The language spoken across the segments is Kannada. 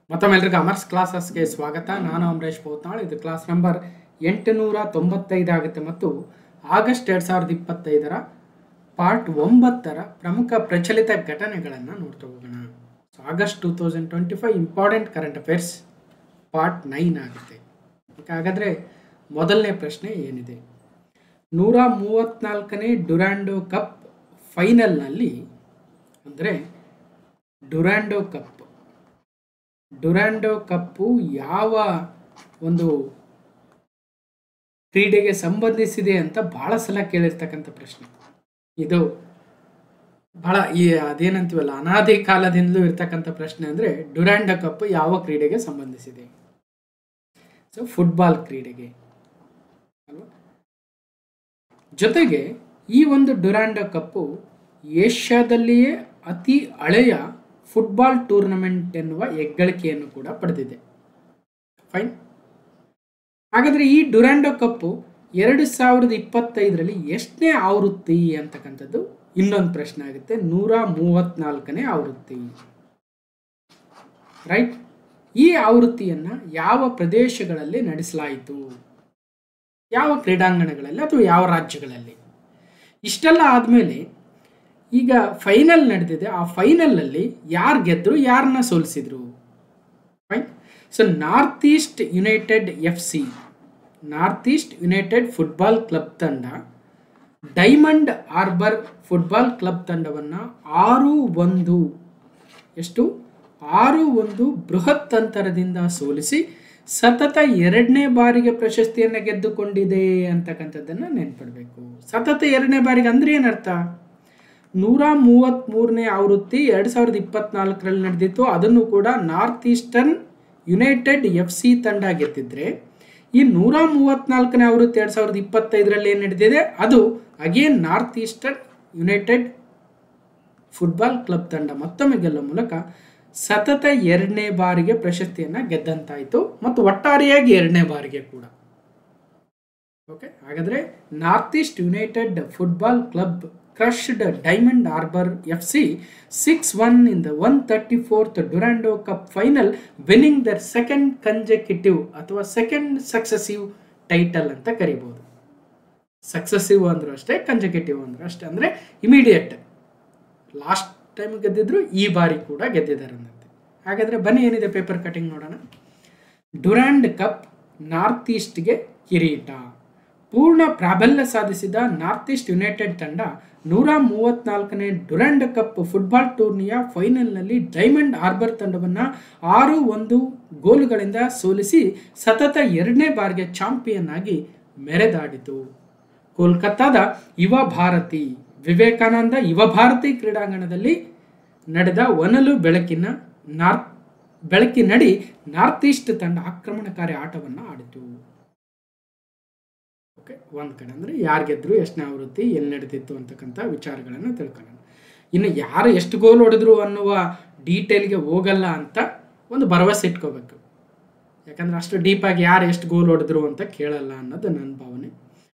ಮತ್ತೊಮ್ಮೆಲ್ಲರಿಗೂ ಅಮರ್ಸ್ ಕ್ಲಾಸಸ್ಗೆ ಸ್ವಾಗತ. ನಾನು ಅಮರೇಶ್ ಪೋತ್ನಾಳ್. ಇದು ಕ್ಲಾಸ್ ನಂಬರ್ 895 ಆಗುತ್ತೆ ಮತ್ತು ಆಗಸ್ಟ್ 2025ರ ಪಾರ್ಟ್ 9ರ ಪ್ರಮುಖ ಪ್ರಚಲಿತ ಘಟನೆಗಳನ್ನು ನೋಡ್ತಾ ಹೋಗೋಣ. So August 2025 important current affairs part 9 ಆಗುತ್ತೆ. ಹಾಗಾದರೆ ಮೊದಲನೇ ಪ್ರಶ್ನೆ ಏನಿದೆ? 134ನೇ ಡ್ಯುರಾಂಡೋ ಕಪ್ ಫೈನಲ್ನಲ್ಲಿ, ಅಂದರೆ ಡ್ಯುರಾಂಡೋ ಕಪ್ಪು ಯಾವ ಒಂದು ಕ್ರೀಡೆಗೆ ಸಂಬಂಧಿಸಿದೆ ಅಂತ ಬಹಳ ಸಲ ಕೇಳಿರ್ತಕ್ಕಂಥ ಪ್ರಶ್ನೆ ಇದು. ಬಹಳ ಅದೇನಂತೀವಲ್ಲ, ಅನಾದಿ ಕಾಲದಿಂದಲೂ ಇರ್ತಕ್ಕಂಥ ಪ್ರಶ್ನೆ. ಅಂದರೆ ಡ್ಯುರಾಂಡೋ ಕಪ್ ಯಾವ ಕ್ರೀಡೆಗೆ ಸಂಬಂಧಿಸಿದೆ? ಸೊ ಫುಟ್ಬಾಲ್ ಕ್ರೀಡೆಗೆ ಅಲ್ವಾ. ಜೊತೆಗೆ ಈ ಒಂದು ಡ್ಯುರಾಂಡೋ ಕಪ್ಪು ಏಷ್ಯಾದಲ್ಲಿಯೇ ಅತಿ ಹಳೆಯ ಫುಟ್ಬಾಲ್ ಟೂರ್ನಮೆಂಟ್ ಎನ್ನುವ ಹೆಗ್ಗಳಿಕೆಯನ್ನು ಕೂಡ ಪಡೆದಿದೆ. ಫೈನ್. ಹಾಗಾದರೆ ಈ ಡ್ಯುರಾಂಡೋ ಕಪ್ಪು 2025ರಲ್ಲಿ ಎಷ್ಟನೇ ಆವೃತ್ತಿ ಅಂತಕ್ಕಂಥದ್ದು ಇನ್ನೊಂದು ಪ್ರಶ್ನೆ ಆಗುತ್ತೆ. 134ನೇ ಆವೃತ್ತಿ, ರೈಟ್. ಈ ಆವೃತ್ತಿಯನ್ನು ಯಾವ ಪ್ರದೇಶಗಳಲ್ಲಿ ನಡೆಸಲಾಯಿತು, ಯಾವ ಕ್ರೀಡಾಂಗಣಗಳಲ್ಲಿ ಅಥವಾ ಯಾವ ರಾಜ್ಯಗಳಲ್ಲಿ? ಇಷ್ಟೆಲ್ಲ ಆದಮೇಲೆ ಈಗ ಫೈನಲ್ ನಡೆದಿದೆ. ಆ ಫೈನಲಲ್ಲಿ ಯಾರು ಗೆದ್ದರು, ಯಾರನ್ನ ಸೋಲಿಸಿದ್ರು? Fine. So North East United football club ತಂಡ ಡೈಮಂಡ್ ಹಾರ್ಬರ್ ಫುಟ್ಬಾಲ್ ಕ್ಲಬ್ ತಂಡವನ್ನು 6-1 ಬೃಹತ್ ಅಂತರದಿಂದ ಸೋಲಿಸಿ ಸತತ 2ನೇ ಬಾರಿಗೆ ಪ್ರಶಸ್ತಿಯನ್ನು ಗೆದ್ದುಕೊಂಡಿದೆ ಅಂತಕ್ಕಂಥದ್ದನ್ನು ನೆನ್ಪಿಡಬೇಕು. ಸತತ 2ನೇ ಬಾರಿಗೆ ಅಂದರೆ ಏನರ್ಥ? 133ನೇ ಆವೃತ್ತಿ 2024ರಲ್ಲಿ ನಡೆದಿತ್ತು. ಅದನ್ನು ಕೂಡ ನಾರ್ತ್ ಈಸ್ಟರ್ನ್ ಯುನೈಟೆಡ್ FC ತಂಡ ಗೆದ್ದಿದ್ರೆ, ಈ 134ನೇ ಆವೃತ್ತಿ 2025ರಲ್ಲಿ ಏನು ನಡೆದಿದೆ ಅದು again north eastern United football club ತಂಡ ಮತ್ತೊಮ್ಮೆ ಗೆಲ್ಲುವ ಮೂಲಕ ಸತತ 2ನೇ ಬಾರಿಗೆ ಪ್ರಶಸ್ತಿಯನ್ನು ಗೆದ್ದಂತಾಯಿತು ಮತ್ತು ಒಟ್ಟಾರೆಯಾಗಿ 2ನೇ ಬಾರಿಗೆ ಕೂಡ. ಓಕೆ, ಹಾಗಾದರೆ north East United football club crushed Diamond Harbour FC 6-1 in the 134th Durando Cup final, winning their second successive title ಅಂತ ಕರಿಬಹುದು. ಸಕ್ಸೆಸಿವ್ ಅಂದ್ರೂ ಅಷ್ಟೇ, ಕನ್ಸೆಕ್ಯೂಟಿವ್ ಅಂದ್ರೂ ಅಷ್ಟೇ. ಅಂದರೆ ಇಮಿಡಿಯೇಟ್, ಲಾಸ್ಟ್ ಟೈಮ್ ಗೆದ್ದಿದ್ರು, ಈ ಬಾರಿ ಕೂಡ ಗೆದ್ದಿದ್ದಾರೆ ಅನ್ನಂತೆ. ಹಾಗಾದರೆ ಬನ್ನಿ ಏನಿದೆ ಪೇಪರ್ ಕಟಿಂಗ್ ನೋಡೋಣ. ಡ್ಯುರಾಂಡ್ ಕಪ್ ನಾರ್ತ್ ಈಸ್ಟ್ಗೆ ಕಿರೀಟ. ಪೂರ್ಣ ಪ್ರಾಬಲ್ಯ ಸಾಧಿಸಿದ ನಾರ್ತ್ ಈಸ್ಟ್ ಯುನೈಟೆಡ್ ತಂಡ 134ನೇ ಡ್ಯುರಾಂಡೋ ಕಪ್ ಫುಟ್ಬಾಲ್ ಟೂರ್ನಿಯ ಫೈನಲ್ನಲ್ಲಿ ಡೈಮಂಡ್ ಹಾರ್ಬರ್ ತಂಡವನ್ನು 6-1 ಗೋಲುಗಳಿಂದ ಸೋಲಿಸಿ ಸತತ 2ನೇ ಬಾರಿಗೆ ಚಾಂಪಿಯನ್ ಆಗಿ ಮೆರೆದಾಡಿತು. ಕೋಲ್ಕತ್ತಾದ ವಿವೇಕಾನಂದ ಯುವ ಭಾರತಿ ಕ್ರೀಡಾಂಗಣದಲ್ಲಿ ನಡೆದ ಒನಲು ಬೆಳಕಿನಡಿ ನಾರ್ತ್ ಈಸ್ಟ್ ತಂಡ ಆಕ್ರಮಣಕಾರಿ ಆಟವನ್ನು ಆಡಿತು. ಓಕೆ, ಒಂದು ಕಡೆ ಅಂದರೆ ಯಾರು ಗೆದ್ದರು, ಎಷ್ಟನೇ ಆವೃತ್ತಿ, ಎಲ್ಲಿ ನಡೆದಿತ್ತು ಅಂತಕ್ಕಂಥ ವಿಚಾರಗಳನ್ನು ತಿಳ್ಕೊಳ್ಳೋಣ. ಇನ್ನು ಯಾರು ಎಷ್ಟು ಗೋಲ್ ಹೊಡೆದ್ರು ಅನ್ನುವ ಡೀಟೇಲ್ಗೆ ಹೋಗಲ್ಲ ಅಂತ ಒಂದು ಭರವಸೆ ಇಟ್ಕೋಬೇಕು. ಯಾಕಂದರೆ ಅಷ್ಟು ಡೀಪಾಗಿ ಯಾರು ಎಷ್ಟು ಗೋಲ್ ಹೊಡೆದ್ರು ಅಂತ ಕೇಳಲ್ಲ ಅನ್ನೋದು ನನ್ನ ಭಾವನೆ.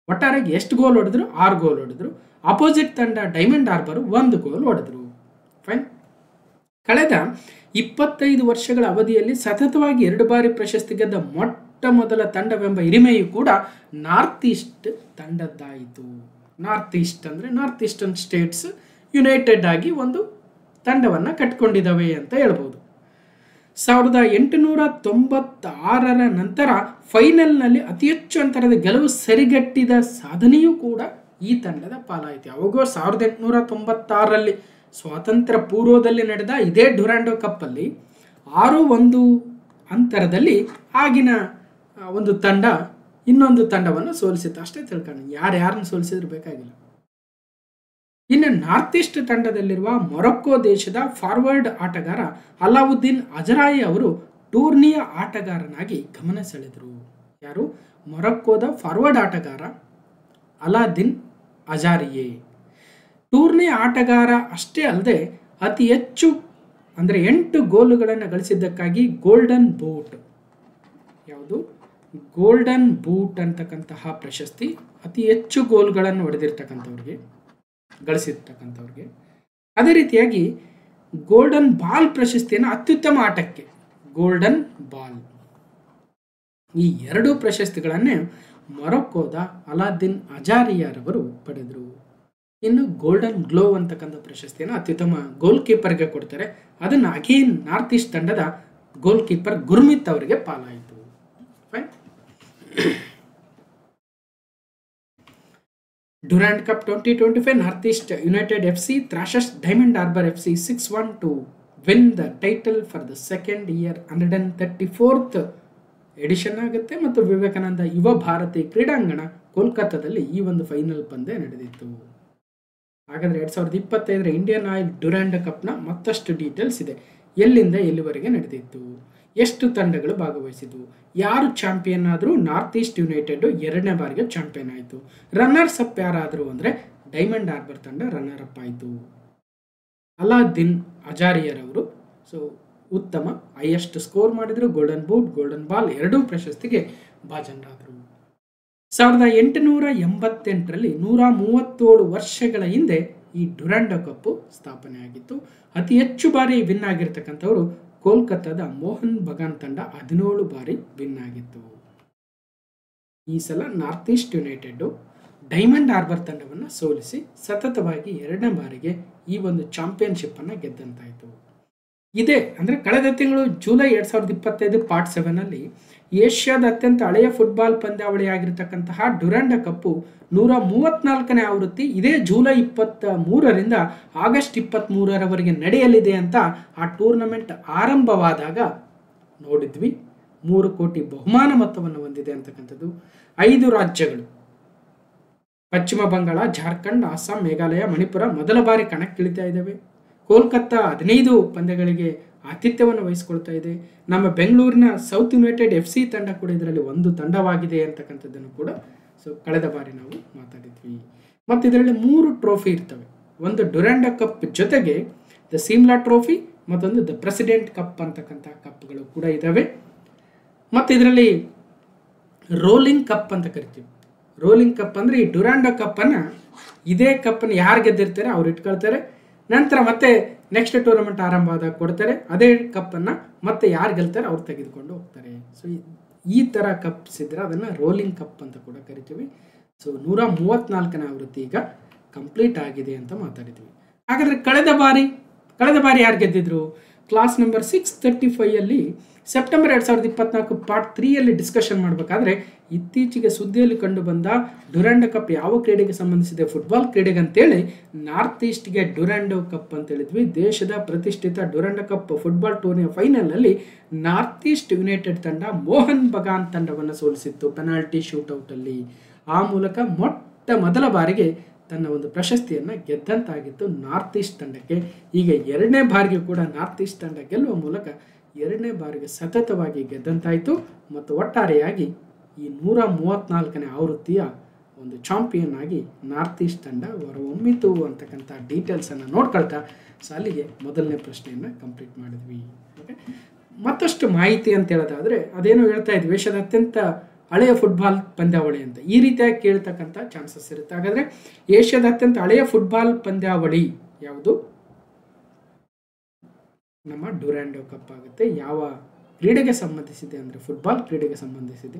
ಒಟ್ಟಾರೆಗೆ ಎಷ್ಟು ಗೋಲ್ ಹೊಡೆದ್ರು? 6 ಗೋಲ್ ಹೊಡೆದ್ರು. ಅಪೋಸಿಟ್ ತಂಡ ಡೈಮಂಡ್ ಹಾರ್ಬರ್ 1 ಗೋಲ್ ಹೊಡೆದ್ರು. ಫೈನ್. ಕಳೆದ 25 ವರ್ಷಗಳ ಅವಧಿಯಲ್ಲಿ ಸತತವಾಗಿ 2 ಬಾರಿ ಪ್ರಶಸ್ತಿ ಗೆದ್ದ ಮೊಟ್ಟ ಮೊದಲ ತಂಡವೆಂಬ ಹಿರಿಮೆಯು ಕೂಡ ನಾರ್ತ್ ಈಸ್ಟ್ ತಂಡದ್ದಾಯಿತು. ನಾರ್ತ್ ಈಸ್ಟ್ ಅಂದರೆ ನಾರ್ತ್ ಈಸ್ಟರ್ನ್ ಸ್ಟೇಟ್ಸ್ ಯುನೈಟೆಡ್ ಆಗಿ ಒಂದು ತಂಡವನ್ನು ಕಟ್ಕೊಂಡಿದ್ದಾವೆ ಅಂತ ಹೇಳ್ಬೋದು. 1896ರ ನಂತರ ಫೈನಲ್ನಲ್ಲಿ ಅತಿ ಹೆಚ್ಚು ಅಂತರದ ಗೆಲುವು ಸರಿಗಟ್ಟಿದ ಸಾಧನೆಯೂ ಕೂಡ ಈ ತಂಡದ ಪಾಲಾಯಿತು. ಯಾವಾಗೋ 1896ರಲ್ಲಿ ಸ್ವಾತಂತ್ರ್ಯ ಪೂರ್ವದಲ್ಲಿ ನಡೆದ ಇದೇ ಡ್ಯುರಾಂಡೋ ಕಪ್ಪಲ್ಲಿ 6-1 ಅಂತರದಲ್ಲಿ ಆಗಿನ ಒಂದು ತಂಡ ಇನ್ನೊಂದು ತಂಡವನ್ನು ಸೋಲಿಸಿತ್ತು. ಅಷ್ಟೇ ತಿಳ್ಕೊಂಡು ಯಾರನ್ನು ಸೋಲಿಸಿದ್ರು ಬೇಕಾಗಿಲ್ಲ. ಇನ್ನು ನಾರ್ತ್ ಈಸ್ಟ್ ತಂಡದಲ್ಲಿರುವ ಮೊರಕ್ಕೋ ದೇಶದ ಫಾರ್ವರ್ಡ್ ಆಟಗಾರ ಅಲಾವುದ್ದೀನ್ ಅಜರಾಯಿ ಅವರು ಟೂರ್ನಿಯ ಆಟಗಾರನಾಗಿ ಗಮನ ಸೆಳೆದರು. ಯಾರು? ಮೊರಕ್ಕೋದ ಫಾರ್ವರ್ಡ್ ಆಟಗಾರ ಅಲಾವುದ್ದೀನ್ ಅಜಾರಿಯೇ. ಟೂರ್ನಿಯ ಆಟಗಾರ ಅಷ್ಟೇ ಅಲ್ಲದೆ ಅತಿ ಹೆಚ್ಚು ಅಂದರೆ 8 ಗೋಲುಗಳನ್ನು ಗಳಿಸಿದ್ದಕ್ಕಾಗಿ ಗೋಲ್ಡನ್ ಬೂಟ್, ಯಾವುದು ಗೋಲ್ಡನ್ ಬೂಟ್ ಅಂತಕ್ಕಂತಹ ಪ್ರಶಸ್ತಿ, ಅತಿ ಹೆಚ್ಚು ಗೋಲ್ಗಳನ್ನು ಗಳಿಸಿರ್ತಕ್ಕಂಥವ್ರಿಗೆ. ಅದೇ ರೀತಿಯಾಗಿ ಗೋಲ್ಡನ್ ಬಾಲ್ ಪ್ರಶಸ್ತಿಯನ್ನು ಅತ್ಯುತ್ತಮ ಆಟಕ್ಕೆ ಗೋಲ್ಡನ್ ಬಾಲ್. ಈ ಎರಡೂ ಪ್ರಶಸ್ತಿಗಳನ್ನೇ ಮೊರಕ್ಕೋದ ಅಲಾದ್ದೀನ್ ಅಜಾರಿಯಾರವರು ಪಡೆದರು. ಇನ್ನು ಗೋಲ್ಡನ್ ಗ್ಲೋವ್ ಅಂತಕ್ಕಂಥ ಪ್ರಶಸ್ತಿಯನ್ನು ಅತ್ಯುತ್ತಮ ಗೋಲ್ ಕೀಪರ್ಗೆ ಕೊಡ್ತಾರೆ. ಅದನ್ನು ಅಗೇನ್ ನಾರ್ತ್ ಈಸ್ಟ್ ತಂಡದ ಗೋಲ್ ಕೀಪರ್ ಗುರ್ಮಿತ್ ಅವರಿಗೆ ಪಾಲಾಯಿತು. Fine. Durand Cup 2025 North East United FC thrashes Diamond Harbour FC 6-1 to win the title for the second year. 134th edition ಆಗುತ್ತೆ ಮತ್ತು ವಿವೇಕಾನಂದ ಯುವ ಭಾರತಿ ಕ್ರೀಡಾಂಗಣ ಕೋಲ್ಕತ್ತಾದಲ್ಲಿ ಈ ಒಂದು ಫೈನಲ್ ಪಂದ್ಯ ನಡೆದಿತ್ತು. ಹಾಗಾದರೆ 2025 ಇಂಡಿಯನ್ ಆಯಿಲ್ ಡ್ಯುರಾಂಡ್ ಕಪ್ನ ಮತ್ತಷ್ಟು ಡೀಟೇಲ್ಸ್ ಇದೆ. ಎಲ್ಲಿಂದ ಎಲ್ಲಿವರೆಗೆ ನಡೆದಿತ್ತು, ಎಷ್ಟು ತಂಡಗಳು ಭಾಗವಹಿಸಿದ್ವು, ಯಾರು ಚಾಂಪಿಯನ್ ಆದರೂ ನಾರ್ತ್ ಈಸ್ಟ್ ಯುನೈಟೆಡ್ 2ನೇ ಬಾರಿಗೆ ಚಾಂಪಿಯನ್ ಆಯಿತು. ರನ್ನರ್ಸ್ ಅಪ್ ಯಾರಾದರೂ ಅಂದರೆ ಡೈಮಂಡ್ ಹಾರ್ಬರ್ ತಂಡ ರನ್ನರ್ ಅಪ್ ಆಯಿತು. ಅಲಾದ್ದೀನ್ ಅಜಾರಿಯರವರು ಉತ್ತಮ ಹೈಯೆಸ್ಟ್ ಸ್ಕೋರ್ ಮಾಡಿದರು. ಗೋಲ್ಡನ್ ಬೂಟ್, ಗೋಲ್ಡನ್ ಬಾಲ್ ಎರಡೂ ಪ್ರಶಸ್ತಿಗೆ ಭಾಜನರಾದರು. 1888ರಲ್ಲಿ 137 ವರ್ಷಗಳ ಹಿಂದೆ ಈ ಡ್ಯುರಾಂಡ್ ಕಪ್ ಸ್ಥಾಪನೆಯಾಗಿತ್ತು. ಅತಿ ಹೆಚ್ಚು ಬಾರಿ ವಿನ್ ಆಗಿರ್ತಕ್ಕಂಥವರು ಕೋಲ್ಕತ್ತಾದ ಮೋಹನ್ ಬಗಾನ್ ತಂಡ 17 ಬಾರಿ ವಿನ್ ಆಗಿತ್ತು. ಈ ಸಲ ನಾರ್ತ್ ಈಸ್ಟ್ ಯುನೈಟೆಡ್ ಡೈಮಂಡ್ ಹಾರ್ಬರ್ ತಂಡವನ್ನು ಸೋಲಿಸಿ ಸತತವಾಗಿ 2ನೇ ಬಾರಿಗೆ ಈ ಒಂದು ಚಾಂಪಿಯನ್ಶಿಪ್ ಅನ್ನು ಗೆದ್ದಂತಾಯಿತು. ಇದೇ ಅಂದರೆ ಕಳೆದ ತಿಂಗಳು ಜುಲೈ 2025 ಪಾರ್ಟ್ 7ನಲ್ಲಿ ಏಷ್ಯಾದ ಅತ್ಯಂತ ಹಳೆಯ ಫುಟ್ಬಾಲ್ ಪಂದ್ಯಾವಳಿಯಾಗಿರ್ತಕ್ಕಂತಹ ಡ್ಯುರಾಂಡ್ ಕಪ್ಪು 134ನೇ ಆವೃತ್ತಿ ಇದೇ ಜುಲೈ 23ರಿಂದ ಆಗಸ್ಟ್ 23ರವರೆಗೆ ನಡೆಯಲಿದೆ ಅಂತ ಆ ಟೂರ್ನಮೆಂಟ್ ಆರಂಭವಾದಾಗ ನೋಡಿದ್ವಿ. 3 ಕೋಟಿ ಬಹುಮಾನ ಮೊತ್ತವನ್ನು ಹೊಂದಿದೆ ಅಂತಕ್ಕಂಥದ್ದು. 5 ರಾಜ್ಯಗಳು ಪಶ್ಚಿಮ ಬಂಗಾಳ, ಜಾರ್ಖಂಡ್, ಅಸ್ಸಾಂ, ಮೇಘಾಲಯ, ಮಣಿಪುರ ಮೊದಲ ಬಾರಿ ಕಣಕ್ಕಿಳಿತಾ ಇದ್ದಾವೆ. ಕೋಲ್ಕತ್ತಾ 15 ಪಂದ್ಯಗಳಿಗೆ ಆತಿಥ್ಯವನ್ನು ವಹಿಸಿಕೊಳ್ತಾ ಇದೆ. ನಮ್ಮ ಬೆಂಗಳೂರಿನ ಸೌತ್ ಯುನೈಟೆಡ್ FC ತಂಡ ಕೂಡ ಇದರಲ್ಲಿ ಒಂದು ತಂಡವಾಗಿದೆ ಅಂತಕ್ಕಂಥದ್ದನ್ನು ಕೂಡ ಕಳೆದ ಬಾರಿ ನಾವು ಮಾತಾಡಿದ್ವಿ. ಮತ್ತು ಇದರಲ್ಲಿ 3 ಟ್ರೋಫಿ ಇರ್ತವೆ. ಒಂದು ಡ್ಯುರಾಂಡ್ ಕಪ್ ಜೊತೆಗೆ ದ ಸಿಮ್ಲಾ ಟ್ರೋಫಿ, ಮತ್ತೊಂದು ದ ಪ್ರೆಸಿಡೆಂಟ್ ಕಪ್ ಅಂತಕ್ಕಂಥ ಕಪ್ಗಳು ಕೂಡ ಇದ್ದಾವೆ. ಮತ್ತು ಇದರಲ್ಲಿ ರೋಲಿಂಗ್ ಕಪ್ ಅಂತ ಕರಿತೀವಿ. ರೋಲಿಂಗ್ ಕಪ್ ಅಂದರೆ ಈ ಡ್ಯುರಾಂಡ್ ಕಪ್ಪನ್ನು ಇದೇ ಕಪ್ಪನ್ನು ಯಾರು ಗೆದ್ದಿರ್ತಾರೆ ಅವ್ರು ಇಟ್ಕೊಳ್ತಾರೆ. ನಂತರ ಮತ್ತೆ ನೆಕ್ಸ್ಟ್ ಟೂರ್ನಮೆಂಟ್ ಆರಂಭ ಆದಾಗ ಕೊಡ್ತಾರೆ. ಅದೇ ಕಪ್ಪನ್ನು ಮತ್ತೆ ಯಾರು ಗೆಲ್ತಾರೆ ಅವ್ರು ತೆಗೆದುಕೊಂಡು ಹೋಗ್ತಾರೆ. ಈ ಥರ ಕಪ್ಸ್ ಇದ್ದರೆ ಅದನ್ನು ರೋಲಿಂಗ್ ಕಪ್ ಅಂತ ಕೂಡ ಕರಿತೀವಿ. 134ನೇ ಆವೃತ್ತಿ ಈಗ ಕಂಪ್ಲೀಟ್ ಆಗಿದೆ ಅಂತ ಮಾತಾಡಿದ್ವಿ. ಹಾಗಾದರೆ ಕಳೆದ ಬಾರಿ ಯಾರು ಗೆದ್ದಿದ್ರು? ಕ್ಲಾಸ್ ನಂಬರ್ 635ಯಲ್ಲಿ ಸೆಪ್ಟೆಂಬರ್ 2024 ಪಾರ್ಟ್ 3ಯಲ್ಲಿ ಡಿಸ್ಕಷನ್ ಮಾಡಬೇಕಾದ್ರೆ ಇತ್ತೀಚೆಗೆ ಸುದ್ದಿಯಲ್ಲಿ ಕಂಡು ಬಂದ ಡ್ಯುರಾಂಡ್ ಕಪ್ ಯಾವ ಕ್ರೀಡೆಗೆ ಸಂಬಂಧಿಸಿದೆ? ಫುಟ್ಬಾಲ್ ಕ್ರೀಡೆಗೆ ಅಂತೇಳಿ ನಾರ್ತ್ ಈಸ್ಟ್ಗೆ ಡ್ಯುರಾಂಡ್ ಕಪ್ ಅಂತ ಹೇಳಿದ್ವಿ. ದೇಶದ ಪ್ರತಿಷ್ಠಿತ ಡ್ಯುರಾಂಡ್ ಕಪ್ ಫುಟ್ಬಾಲ್ ಟೂರ್ನಿಯ ಫೈನಲ್ನಲ್ಲಿ ನಾರ್ತ್ ಈಸ್ಟ್ ಯುನೈಟೆಡ್ ತಂಡ ಮೋಹನ್ ಬಗಾನ್ ತಂಡವನ್ನು ಸೋಲಿಸಿತ್ತು ಪೆನಾಲ್ಟಿ ಶೂಟೌಟಲ್ಲಿ. ಆ ಮೂಲಕ ಮೊದಲ ಬಾರಿಗೆ ತನ್ನ ಒಂದು ಪ್ರಶಸ್ತಿಯನ್ನು ಗೆದ್ದಂತಾಗಿತ್ತು ನಾರ್ತ್ ಈಸ್ಟ್ ತಂಡಕ್ಕೆ. ಈಗ 2ನೇ ಬಾರಿಗೆ ಕೂಡ ನಾರ್ತ್ ಈಸ್ಟ್ ತಂಡ ಗೆಲ್ಲುವ ಮೂಲಕ 2ನೇ ಬಾರಿಗೆ ಸತತವಾಗಿ ಗೆದ್ದಂತಾಯಿತು. ಮತ್ತು ಒಟ್ಟಾರೆಯಾಗಿ ಈ 134ನೇ ಆವೃತ್ತಿಯ ಒಂದು ಚಾಂಪಿಯನ್ ಆಗಿ ನಾರ್ತ್ ಈಸ್ಟ್ ತಂಡ ಹೊರಹೊಮ್ಮಿತು ಅಂತಕ್ಕಂಥ ಡೀಟೇಲ್ಸನ್ನು ನೋಡ್ಕೊಳ್ತಾ ಅಲ್ಲಿಗೆ ಮೊದಲನೇ ಪ್ರಶ್ನೆಯನ್ನು ಕಂಪ್ಲೀಟ್ ಮಾಡಿದ್ವಿ. ಓಕೆ, ಮತ್ತಷ್ಟು ಮಾಹಿತಿ ಅಂತ ಹೇಳೋದಾದರೆ ಅದೇನೋ ಹೇಳ್ತಾ ಇದ್ವಿ, ಏಷ್ಯಾದ ಅತ್ಯಂತ ಹಳೆಯ ಫುಟ್ಬಾಲ್ ಪಂದ್ಯಾವಳಿ ಅಂತ ಈ ರೀತಿಯಾಗಿ ಕೇಳ್ತಕ್ಕಂಥ ಚಾನ್ಸಸ್ ಇರುತ್ತೆ. ಹಾಗಾದರೆ ಏಷ್ಯಾದ ಅತ್ಯಂತ ಹಳೆಯ ಫುಟ್ಬಾಲ್ ಪಂದ್ಯಾವಳಿ ಯಾವುದು? ನಮ್ಮ ಡ್ಯುರಾಂಡ್ ಕಪ್ ಆಗುತ್ತೆ. ಯಾವ ಕ್ರೀಡೆಗೆ ಸಂಬಂಧಿಸಿದೆ ಅಂದರೆ ಫುಟ್ಬಾಲ್ ಕ್ರೀಡೆಗೆ ಸಂಬಂಧಿಸಿದೆ.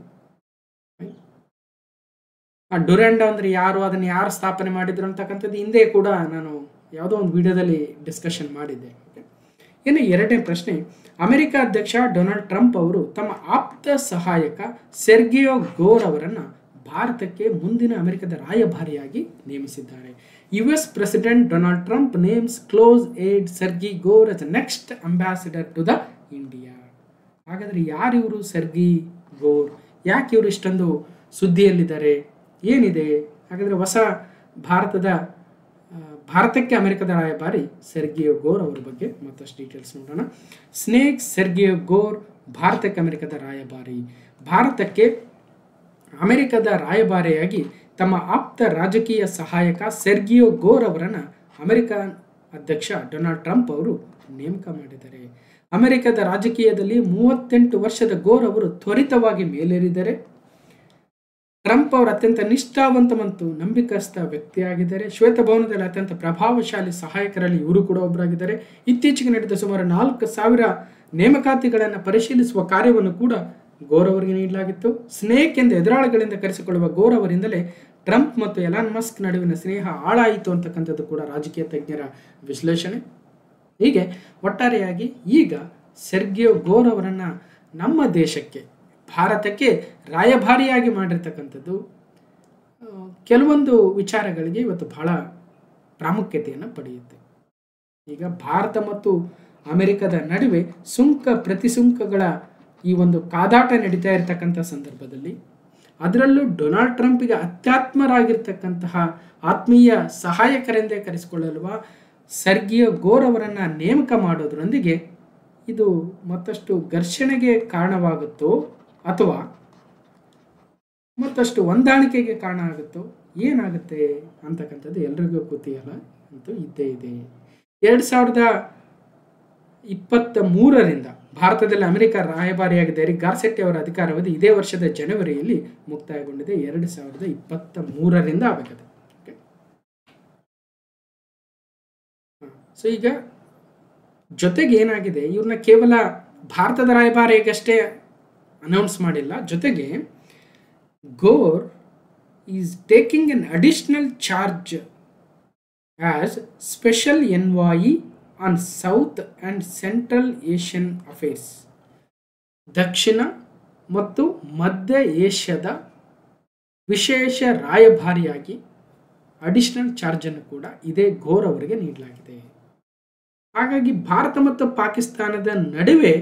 ಆ ಡ್ಯುರಾಂಡ್ ಅಂದರೆ ಯಾರು, ಅದನ್ನು ಯಾರು ಸ್ಥಾಪನೆ ಮಾಡಿದ್ರು ಅಂತಕ್ಕಂಥದ್ದು ಹಿಂದೆ ಕೂಡ ನಾನು ಯಾವುದೋ ಒಂದು ವಿಡಿಯೋದಲ್ಲಿ ಡಿಸ್ಕಷನ್ ಮಾಡಿದ್ದೆ. ಇನ್ನು 2ನೇ ಪ್ರಶ್ನೆ, ಅಮೆರಿಕ ಅಧ್ಯಕ್ಷ ಡೊನಾಲ್ಡ್ ಟ್ರಂಪ್ ಅವರು ತಮ್ಮ ಆಪ್ತ ಸಹಾಯಕ ಸೆರ್ಗಿಯೋ ಗೋರ್ ಅವರನ್ನು ಭಾರತಕ್ಕೆ ಮುಂದಿನ ಅಮೆರಿಕದ ರಾಯಭಾರಿಯಾಗಿ ನೇಮಿಸಿದ್ದಾರೆ. US president Donald Trump names close aide Sergio Gor as next ambassador to the India. ಹಾಗಾದರೆ ಯಾರು ಇವರು ಸೆರ್ಗಿ ಗೋರ್? ಯಾಕೆ ಇವರು ಇಷ್ಟೊಂದು ಸುದ್ದಿಯಲ್ಲಿದ್ದಾರೆ? ಏನಿದೆ ಹಾಗಾದರೆ? ಹೊಸ ಭಾರತಕ್ಕೆ ಅಮೆರಿಕದ ರಾಯಭಾರಿ ಸೆರ್ಗಿಯೋ ಗೋರ್ ಅವರ ಬಗ್ಗೆ ಮತ್ತಷ್ಟು ಡೀಟೇಲ್ಸ್ ನೋಡೋಣ. ಸ್ನೇಕ್ ಸೆರ್ಗಿಯೋ ಗೋರ್ ಭಾರತಕ್ಕೆ ಅಮೆರಿಕದ ರಾಯಭಾರಿ. ಭಾರತಕ್ಕೆ ಅಮೆರಿಕದ ರಾಯಭಾರಿಯಾಗಿ ತಮ್ಮ ಆಪ್ತ ರಾಜಕೀಯ ಸಹಾಯಕ ಸೆರ್ಗಿಯೋ ಗೋರ್ ಅವರನ್ನು ಅಮೆರಿಕ ಅಧ್ಯಕ್ಷ ಡೊನಾಲ್ಡ್ ಟ್ರಂಪ್ ಅವರು ನೇಮಕ ಮಾಡಿದ್ದಾರೆ. ಅಮೆರಿಕದ ರಾಜಕೀಯದಲ್ಲಿ 38 ವರ್ಷದ ಗೋರ್ ಅವರು ತ್ವರಿತವಾಗಿ ಮೇಲೇರಿದ್ದಾರೆ. ಟ್ರಂಪ್ ಅವರು ಅತ್ಯಂತ ನಿಷ್ಠಾವಂತ ಮತ್ತು ನಂಬಿಕಸ್ಥ ವ್ಯಕ್ತಿಯಾಗಿದ್ದಾರೆ. ಶ್ವೇತಭವನದಲ್ಲಿ ಅತ್ಯಂತ ಪ್ರಭಾವಶಾಲಿ ಸಹಾಯಕರಲ್ಲಿ ಇವರು ಕೂಡ ಒಬ್ಬರಾಗಿದ್ದಾರೆ. ಇತ್ತೀಚೆಗೆ ನಡೆದ ಸುಮಾರು 4,000 ನೇಮಕಾತಿಗಳನ್ನು ಪರಿಶೀಲಿಸುವ ಕಾರ್ಯವನ್ನು ಕೂಡ ಗೋರ್ ಅವರಿಗೆ ನೀಡಲಾಗಿತ್ತು. ಸ್ನೇಕ್ ಎಂದು ಎದುರಾಳಿಗಳಿಂದ ಕರೆಸಿಕೊಳ್ಳುವ ಗೋರ್ ಅವರಿಂದಲೇ ಟ್ರಂಪ್ ಮತ್ತು ಎಲಾನ್ ಮಸ್ಕ್ ನಡುವಿನ ಸ್ನೇಹ ಹಾಳಾಯಿತು ಅಂತಕ್ಕಂಥದ್ದು ಕೂಡ ರಾಜಕೀಯ ತಜ್ಞರ ವಿಶ್ಲೇಷಣೆ. ಹೀಗೆ ಒಟ್ಟಾರೆಯಾಗಿ ಈಗ ಸೆರ್ಗಿಯೋ ಗೋರ್ ಅವರನ್ನು ನಮ್ಮ ದೇಶಕ್ಕೆ, ಭಾರತಕ್ಕೆ ರಾಯಭಾರಿಯಾಗಿ ಮಾಡಿರ್ತಕ್ಕಂಥದ್ದು ಕೆಲವೊಂದು ವಿಚಾರಗಳಿಗೆ ಇವತ್ತು ಬಹಳ ಪ್ರಾಮುಖ್ಯತೆಯನ್ನು ಪಡೆಯುತ್ತೆ. ಈಗ ಭಾರತ ಮತ್ತು ಅಮೆರಿಕದ ನಡುವೆ ಸುಂಕ ಪ್ರತಿಸುಂಕಗಳ ಈ ಒಂದು ಕಾದಾಟ ನಡೀತಾ ಇರತಕ್ಕಂಥ ಸಂದರ್ಭದಲ್ಲಿ, ಅದರಲ್ಲೂ ಡೊನಾಲ್ಡ್ ಟ್ರಂಪ್ಗೆ ಅತ್ಯಾತ್ಮರಾಗಿರ್ತಕ್ಕಂತಹ ಆತ್ಮೀಯ ಸಹಾಯಕರೆಂದೇ ಕರೆಸಿಕೊಳ್ಳುವ ಸೆರ್ಗಿಯೋ ಗೋರ್ ಅವರನ್ನು ನೇಮಕ ಮಾಡೋದ್ರೊಂದಿಗೆ ಇದು ಮತ್ತಷ್ಟು ಘರ್ಷಣೆಗೆ ಕಾರಣವಾಗುತ್ತೋ ಅಥವಾ ಮತ್ತಷ್ಟು ಹೊಂದಾಣಿಕೆಗೆ ಕಾರಣ ಆಗುತ್ತೋ, ಏನಾಗುತ್ತೆ ಅಂತಕ್ಕಂಥದ್ದು ಎಲ್ರಿಗೂ ಕುತೂಹಲ ಅಂತೂ ಇದ್ದೇ ಇದೆ. 2023ರಿಂದ ಭಾರತದಲ್ಲಿ ಅಮೆರಿಕ ರಾಯಭಾರಿಯಾಗಿದ್ದ ಎರಿಕ್ ಗಾರ್ಸೆಟ್ಟಿ ಅವರ ಅಧಿಕಾರಾವಧಿ ಇದೇ ವರ್ಷದ ಜನವರಿಯಲ್ಲಿ ಮುಕ್ತಾಯಗೊಂಡಿದೆ. 2023ರಿಂದ ಆಗಬೇಕದು. ಸೊ ಈಗ ಜೊತೆಗೆ ಏನಾಗಿದೆ, ಇವ್ರನ್ನ ಕೇವಲ ಭಾರತದ ರಾಯಭಾರಿಯಾಗಷ್ಟೇ ಅನೌನ್ಸ್ ಮಾಡಿಲ್ಲ, ಜೊತೆಗೆ Gor is taking an additional charge as special envoy on south and central Asian affairs. ದಕ್ಷಿಣ ಮತ್ತು ಮಧ್ಯ ಏಷ್ಯಾದ ವಿಶೇಷ ರಾಯಭಾರಿಯಾಗಿ ಅಡಿಷನಲ್ ಚಾರ್ಜನ್ನು ಕೂಡ ಇದೇ ಗೋರ್ ಅವರಿಗೆ ನೀಡಲಾಗಿದೆ. ಹಾಗಾಗಿ ಭಾರತ ಮತ್ತು ಪಾಕಿಸ್ತಾನದ ನಡುವೆ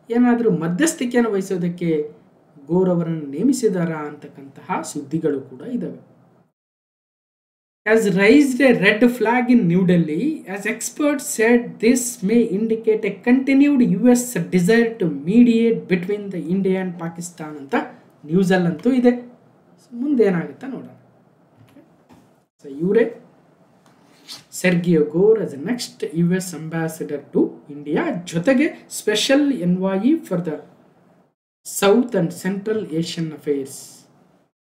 ಏನಾದರೂ ಮಧ್ಯಸ್ಥಿಕೆಯನ್ನು ವಹಿಸೋದಕ್ಕೆ ಗೋರ್ ಅವರನ್ನು ನೇಮಿಸಿದಾರಾ ಅಂತಕ್ಕಂತಹ ಸುದ್ದಿಗಳು ಕೂಡ ಇದ್ದಾವೆ. Has raised a red flag in New Delhi as experts said this may indicate a continued US desire to mediate between the India and Pakistan ಅಂತ ನ್ಯೂಸಲ್ಲಂತೂ ಇದೆ. ಮುಂದೇನಾಗುತ್ತಾ ನೋಡೋಣ. ಸೊ ಇವರೇ Sergio Gor as next US ambassador to India, ಜೊತೆಗೆ special envoy for the south and central Asian affairs.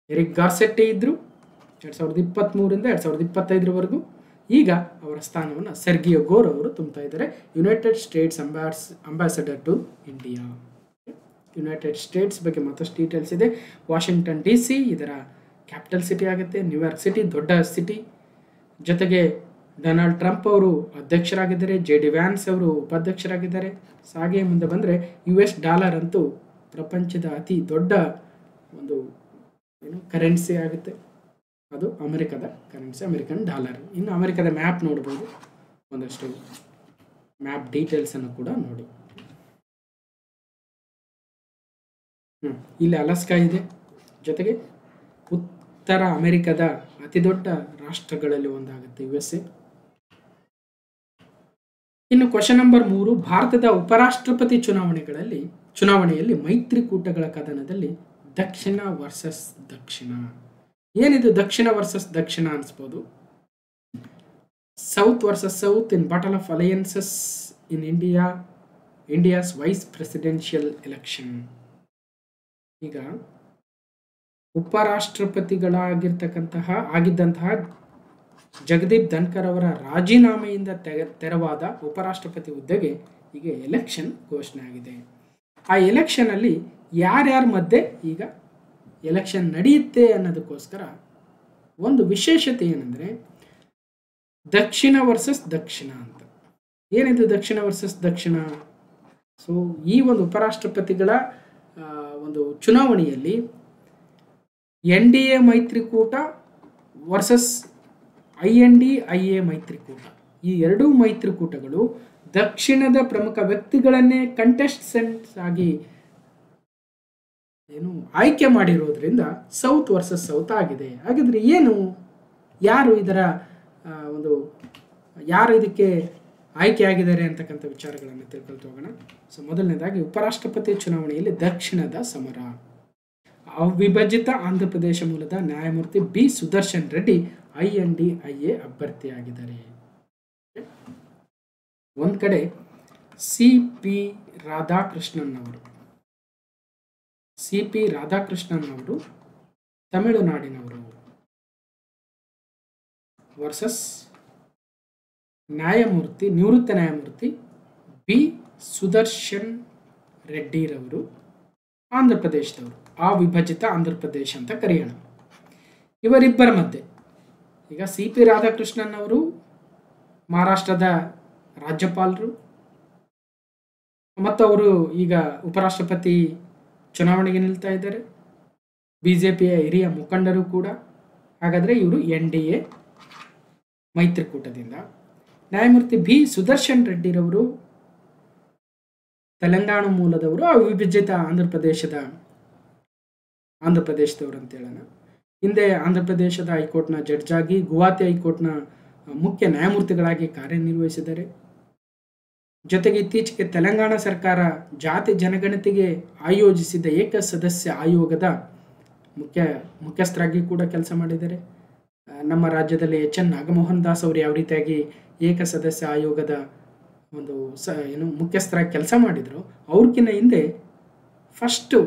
Eric Garcetti ಇದ್ರು 2023ರಿಂದ 2025ರವರೆಗೂ. ಈಗ ಅವರ ಸ್ಥಾನವನ್ನು ಸೆರ್ಗಿಯೋ ಗೋರ್ ಅವರು ತುಂಬ್ತಾ ಇದ್ದಾರೆ, United States ambassador to India. United States ಬಗ್ಗೆ ಮತ್ತಷ್ಟು ಡೀಟೇಲ್ಸ್ ಇದೆ. ವಾಷಿಂಗ್ಟನ್ DC ಇದರ ಕ್ಯಾಪಿಟಲ್ ಸಿಟಿ ಆಗುತ್ತೆ. ನ್ಯೂಯಾರ್ಕ್ ಸಿಟಿ ದೊಡ್ಡ ಸಿಟಿ. ಜೊತೆಗೆ ಡೊನಾಲ್ಡ್ ಟ್ರಂಪ್ ಅವರು ಅಧ್ಯಕ್ಷರಾಗಿದ್ದಾರೆ, JD ವ್ಯಾನ್ಸ್ ಅವರು ಉಪಾಧ್ಯಕ್ಷರಾಗಿದ್ದಾರೆ. ಹಾಗೆ ಮುಂದೆ ಬಂದರೆ US ಡಾಲರ್ ಅಂತೂ ಪ್ರಪಂಚದ ಅತಿ ದೊಡ್ಡ ಒಂದು ಕರೆನ್ಸಿ ಆಗುತ್ತೆ. ಅದು ಅಮೆರಿಕದ ಕರೆನ್ಸಿ, ಅಮೆರಿಕನ್ ಡಾಲರ್. ಇನ್ನು ಅಮೆರಿಕದ ಮ್ಯಾಪ್ ನೋಡ್ಬೋದು, ಒಂದಷ್ಟು ಮ್ಯಾಪ್ ಡೀಟೇಲ್ಸನ್ನು ಕೂಡ ನೋಡಿ. ಇಲ್ಲಿ ಅಲಾಸ್ಕಾ ಇದೆ, ಜೊತೆಗೆ ಉತ್ತರ ಅಮೆರಿಕದ ಅತಿ ದೊಡ್ಡ ರಾಷ್ಟ್ರಗಳಲ್ಲಿ ಒಂದಾಗುತ್ತೆ USA. ಇನ್ನು ಕ್ವಶನ್ ನಂಬರ್ 3, ಭಾರತದ ಉಪರಾಷ್ಟ್ರಪತಿ ಚುನಾವಣೆಯಲ್ಲಿ ಮೈತ್ರಿಕೂಟಗಳ ಕದನದಲ್ಲಿ ದಕ್ಷಿಣ ವರ್ಸಸ್ ದಕ್ಷಿಣ. ಏನಿದು ದಕ್ಷಿಣ ವರ್ಸಸ್ ದಕ್ಷಿಣ ಅನಿಸ್ಬೋದು. South versus south in battle of alliances in India's vice presidential election. ಈಗ ಆಗಿದ್ದಂತಹ ಜಗದೀಪ್ ಧನ್ಕರ್ ಅವರ ರಾಜೀನಾಮೆಯಿಂದ ತೆರವಾದ ಉಪರಾಷ್ಟ್ರಪತಿ ಹುದ್ದೆಗೆ ಈಗ ಎಲೆಕ್ಷನ್ ಘೋಷಣೆ ಆಗಿದೆ. ಆ ಎಲೆಕ್ಷನ್ ಅಲ್ಲಿ ಯಾರ್ಯಾರ ಮಧ್ಯೆ ಈಗ ಎಲೆಕ್ಷನ್ ನಡೆಯುತ್ತೆ ಅನ್ನೋದಕ್ಕೋಸ್ಕರ ಒಂದು ವಿಶೇಷತೆ ಏನಂದರೆ ದಕ್ಷಿಣ ವರ್ಸಸ್ ದಕ್ಷಿಣ ಅಂತ. ಏನಿದು ದಕ್ಷಿಣ ವರ್ಸಸ್ ದಕ್ಷಿಣ? ಸೊ ಈ ಒಂದು ಉಪರಾಷ್ಟ್ರಪತಿಗಳ ಒಂದು ಚುನಾವಣೆಯಲ್ಲಿ NDA ಮೈತ್ರಿಕೂಟ ವರ್ಸಸ್ INDIA ಮೈತ್ರಿಕೂಟ, ಈ ಎರಡೂ ಮೈತ್ರಿಕೂಟಗಳು ದಕ್ಷಿಣದ ಪ್ರಮುಖ ವ್ಯಕ್ತಿಗಳನ್ನೇ ಕಂಟೆಸ್ಟೆಂಟ್ಸ್ ಆಗಿ ಆಯ್ಕೆ ಮಾಡಿರೋದ್ರಿಂದ ಸೌತ್ ವರ್ಸಸ್ ಸೌತ್ ಆಗಿದೆ. ಹಾಗಿದ್ರೆ ಯಾರು ಇದಕ್ಕೆ ಆಯ್ಕೆ ಆಗಿದ್ದಾರೆ ಅಂತಕ್ಕಂಥ ವಿಚಾರಗಳನ್ನು ತಿಳ್ಕೊಳ್ತಾ ಹೋಗೋಣ. ಸೊ ಮೊದಲನೇದಾಗಿ ಉಪರಾಷ್ಟ್ರಪತಿ ಚುನಾವಣೆಯಲ್ಲಿ ದಕ್ಷಿಣದ ಸಮರ. ಅವಿಭಜಿತ ಆಂಧ್ರ ಪ್ರದೇಶ ಮೂಲದ ನ್ಯಾಯಮೂರ್ತಿ B ಸುದರ್ಶನ್ ರೆಡ್ಡಿ INDIA ಅಭ್ಯರ್ಥಿಯಾಗಿದ್ದಾರೆ. ಒಂದ್ ಕಡೆ CP ರಾಧಾಕೃಷ್ಣನ್ ಅವರು ತಮಿಳುನಾಡಿನವರು ವರ್ಸಸ್ ನಿವೃತ್ತ ನ್ಯಾಯಮೂರ್ತಿ B ಸುದರ್ಶನ್ ರೆಡ್ಡಿರವರು ಆಂಧ್ರ ಪ್ರದೇಶದವರು, ಅವಿಭಜಿತ ಆಂಧ್ರ ಪ್ರದೇಶ ಅಂತ ಕರೆಯೋಣ. ಇವರಿಬ್ಬರ ಮಧ್ಯೆ ಈಗ ಸಿ ಪಿ ರಾಧಾಕೃಷ್ಣನ್ ಅವರು ಮಹಾರಾಷ್ಟ್ರದ ರಾಜ್ಯಪಾಲರು ಮತ್ತು ಅವರು ಈಗ ಉಪರಾಷ್ಟ್ರಪತಿ ಚುನಾವಣೆಗೆ ನಿಲ್ತಾ ಇದ್ದಾರೆ. ಬಿಜೆಪಿಯ ಹಿರಿಯ ಮುಖಂಡರು ಕೂಡ. ಹಾಗಾದರೆ ಇವರು NDA ಮೈತ್ರಿಕೂಟದಿಂದ. ನ್ಯಾಯಮೂರ್ತಿ ಬಿ ಸುದರ್ಶನ್ ರೆಡ್ಡಿರವರು ತೆಲಂಗಾಣ ಮೂಲದವರು, ಅವಿಭಜಿತ ಆಂಧ್ರ ಪ್ರದೇಶದವರು ಅಂತ ಹೇಳೋಣ. ಹಿಂದೆ ಆಂಧ್ರ ಪ್ರದೇಶದ ಹೈಕೋರ್ಟ್ನ ಜಡ್ಜ್ ಆಗಿ, ಗುವಾಹತಿ ಹೈಕೋರ್ಟ್ನ ಮುಖ್ಯ ನ್ಯಾಯಮೂರ್ತಿಗಳಾಗಿ ಕಾರ್ಯನಿರ್ವಹಿಸಿದ್ದಾರೆ. ಜೊತೆಗೆ ಇತ್ತೀಚೆಗೆ ತೆಲಂಗಾಣ ಸರ್ಕಾರ ಜಾತಿ ಜನಗಣತಿಗೆ ಆಯೋಜಿಸಿದ ಏಕಸದಸ್ಯ ಆಯೋಗದ ಮುಖ್ಯಸ್ಥರಾಗಿ ಕೂಡ ಕೆಲಸ ಮಾಡಿದ್ದಾರೆ. ನಮ್ಮ ರಾಜ್ಯದಲ್ಲಿ HN ನಾಗಮೋಹನ್ ದಾಸ್ ಅವರು ಯಾವ ರೀತಿಯಾಗಿ ಏಕಸದಸ್ಯ ಆಯೋಗದ ಒಂದು ಮುಖ್ಯಸ್ಥರಾಗಿ ಕೆಲಸ ಮಾಡಿದರು, ಅವ್ರಿಗಿನ್ನ ಹಿಂದೆ ಫಸ್ಟು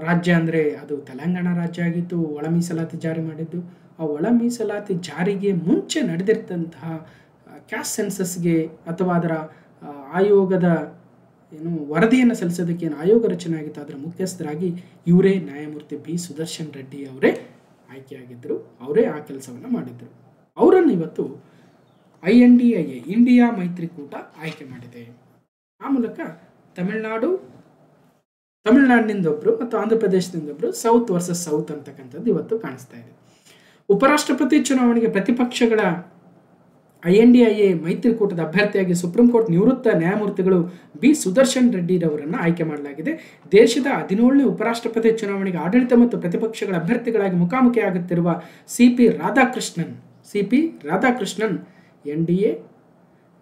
ರಾಜ್ಯ ಅಂದರೆ ಅದು ತೆಲಂಗಾಣ ರಾಜ್ಯ ಆಗಿತ್ತು. ಒಳ ಮೀಸಲಾತಿ ಜಾರಿ ಮಾಡಿದ್ದು. ಆ ಒಳ ಮೀಸಲಾತಿ ಜಾರಿಗೆ ಮುಂಚೆ ನಡೆದಿರ್ತಂತಹ ಕ್ಯಾಸ್ಟ್ ಸೆನ್ಸಸ್ಗೆ ಅಥವಾ ಅದರ ಆಯೋಗದ ವರದಿಯನ್ನು ಸಲ್ಲಿಸೋದಕ್ಕೆ ಆಯೋಗ ರಚನೆ ಆಗಿತ್ತು, ಅದರ ಮುಖ್ಯಸ್ಥರಾಗಿ ಇವರೇ ನ್ಯಾಯಮೂರ್ತಿ ಬಿ ಸುದರ್ಶನ್ ರೆಡ್ಡಿ ಅವರೇ ಆಯ್ಕೆಯಾಗಿದ್ದರು. ಅವರೇ ಆ ಕೆಲಸವನ್ನು ಮಾಡಿದರು. ಅವರನ್ನು ಇವತ್ತು INDIA ಇಂಡಿಯಾ ಮೈತ್ರಿಕೂಟ ಆಯ್ಕೆ ಮಾಡಿದೆ. ಆ ಮೂಲಕ ತಮಿಳುನಾಡಿನಿಂದೊಬ್ಬರು ಮತ್ತು ಆಂಧ್ರ ಪ್ರದೇಶದಿಂದೊಬ್ಬರು ಸೌತ್ ವರ್ಸಸ್ ಸೌತ್ ಅಂತಕ್ಕಂಥದ್ದು ಇವತ್ತು ಕಾಣಿಸ್ತಾ ಇದೆ. ಉಪರಾಷ್ಟ್ರಪತಿ ಚುನಾವಣೆಗೆ ಪ್ರತಿಪಕ್ಷಗಳ INDIA ಮೈತ್ರಿಕೂಟದ ಅಭ್ಯರ್ಥಿಯಾಗಿ ಸುಪ್ರೀಂ ಕೋರ್ಟ್ ನಿವೃತ್ತ ನ್ಯಾಯಮೂರ್ತಿಗಳು ಬಿ ಸುದರ್ಶನ್ ರೆಡ್ಡಿರವರನ್ನು ಆಯ್ಕೆ ಮಾಡಲಾಗಿದೆ. ದೇಶದ 17ನೇ ಉಪರಾಷ್ಟ್ರಪತಿ ಚುನಾವಣೆಗೆ ಆಡಳಿತ ಮತ್ತು ಪ್ರತಿಪಕ್ಷಗಳ ಅಭ್ಯರ್ಥಿಗಳಾಗಿ ಮುಖಾಮುಖಿಯಾಗುತ್ತಿರುವ CP Radhakrishnan NDA,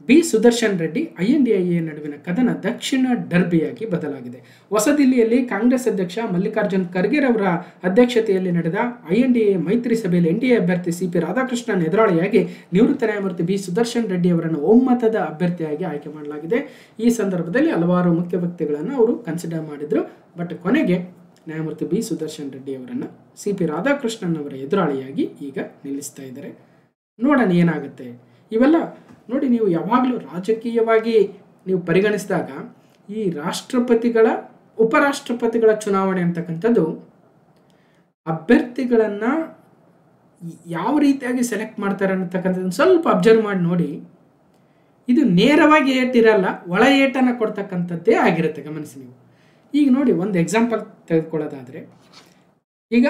B Sudarshan Reddy INDIA ನಡುವಿನ ಕದನ ದಕ್ಷಿಣ ಡರ್ಬಿಯಾಗಿ ಬದಲಾಗಿದೆ. ಹೊಸದಿಲ್ಲಿಯಲ್ಲಿ ಕಾಂಗ್ರೆಸ್ ಅಧ್ಯಕ್ಷ ಮಲ್ಲಿಕಾರ್ಜುನ್ ಖರ್ಗೆ ಅವರ ಅಧ್ಯಕ್ಷತೆಯಲ್ಲಿ ನಡೆದ INDIA ಮೈತ್ರಿ ಸಭೆಯಲ್ಲಿ NDA ಅಭ್ಯರ್ಥಿ CP ರಾಧಾಕೃಷ್ಣನ್ ಎದುರಾಳಿಯಾಗಿ ನಿವೃತ್ತ ನ್ಯಾಯಮೂರ್ತಿ ಬಿ ಸುದರ್ಶನ್ ರೆಡ್ಡಿ ಅವರನ್ನು ಒಮ್ಮತದ ಅಭ್ಯರ್ಥಿಯಾಗಿ ಆಯ್ಕೆ ಮಾಡಲಾಗಿದೆ. ಈ ಸಂದರ್ಭದಲ್ಲಿ ಹಲವಾರು ಮುಖ್ಯ ವ್ಯಕ್ತಿಗಳನ್ನು ಅವರು ಕನ್ಸಿಡರ್ ಮಾಡಿದರು. ಬಟ್ ಕೊನೆಗೆ ನ್ಯಾಯಮೂರ್ತಿ ಬಿ ಸುದರ್ಶನ್ ರೆಡ್ಡಿ ಅವರನ್ನು CP ರಾಧಾಕೃಷ್ಣನ್ ಅವರ ಎದುರಾಳಿಯಾಗಿ ಈಗ ನಿಲ್ಲಿಸ್ತಾ ಇದ್ದಾರೆ. ನೋಡೋಣ ಏನಾಗುತ್ತೆ. ಇವೆಲ್ಲ ನೋಡಿ, ನೀವು ಯಾವಾಗಲೂ ರಾಜಕೀಯವಾಗಿ ನೀವು ಪರಿಗಣಿಸಿದಾಗ ಈ ಉಪರಾಷ್ಟ್ರಪತಿಗಳ ಚುನಾವಣೆ ಅಂತಕ್ಕಂಥದ್ದು ಅಭ್ಯರ್ಥಿಗಳನ್ನು ಯಾವ ರೀತಿಯಾಗಿ ಸೆಲೆಕ್ಟ್ ಮಾಡ್ತಾರೆ ಅನ್ನತಕ್ಕಂಥದ್ದು ಸ್ವಲ್ಪ ಅಬ್ಸರ್ವ್ ಮಾಡಿ ನೋಡಿ. ಇದು ನೇರವಾಗಿ ಏಟಿರಲ್ಲ, ಒಳ ಏಟನ್ನು ಕೊಡ್ತಕ್ಕಂಥದ್ದೇ ಆಗಿರುತ್ತೆ. ಗಮನಿಸಿ ನೀವು. ಈಗ ನೋಡಿ, ಒಂದು ಎಕ್ಸಾಂಪಲ್ ತೆಗೆದುಕೊಳ್ಳೋದಾದರೆ, ಈಗ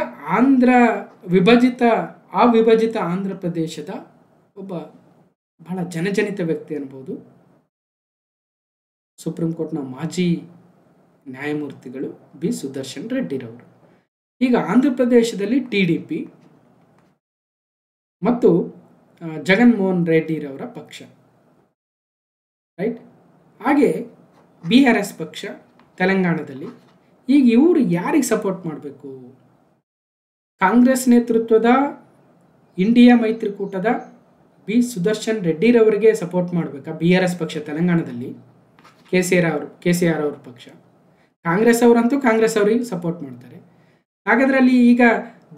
ಅವಿಭಜಿತ ಆಂಧ್ರ ಪ್ರದೇಶದ ಒಬ್ಬ ಬಹಳ ಜನಜನಿತ ವ್ಯಕ್ತಿ ಅನ್ಬೋದು, ಸುಪ್ರೀಂ ಕೋರ್ಟ್ನ ಮಾಜಿ ನ್ಯಾಯಮೂರ್ತಿಗಳು ಬಿ ಸುದರ್ಶನ್ ರೆಡ್ಡಿರವರು. ಈಗ ಆಂಧ್ರ ಪ್ರದೇಶದಲ್ಲಿ TDP ಮತ್ತು ಜಗನ್ಮೋಹನ್ ರೆಡ್ಡಿರವರ ಪಕ್ಷ, ರೈಟ್. ಹಾಗೆ BRS ಪಕ್ಷ ತೆಲಂಗಾಣದಲ್ಲಿ. ಈಗ ಇವರು ಯಾರಿಗೆ ಸಪೋರ್ಟ್ ಮಾಡಬೇಕು? ಕಾಂಗ್ರೆಸ್ ನೇತೃತ್ವದ ಇಂಡಿಯಾ ಮೈತ್ರಿಕೂಟದ ಬಿ ಸುದರ್ಶನ್ ರೆಡ್ಡಿರವರಿಗೆ ಸಪೋರ್ಟ್ ಮಾಡಬೇಕಾ? BRS ಪಕ್ಷ ತೆಲಂಗಾಣದಲ್ಲಿ KCR ಅವ್ರ ಪಕ್ಷ. ಕಾಂಗ್ರೆಸ್ ಅವರಂತೂ ಕಾಂಗ್ರೆಸ್ ಅವರಿಗೆ ಸಪೋರ್ಟ್ ಮಾಡ್ತಾರೆ. ಹಾಗಾದ್ರೆ ಅಲ್ಲಿ ಈಗ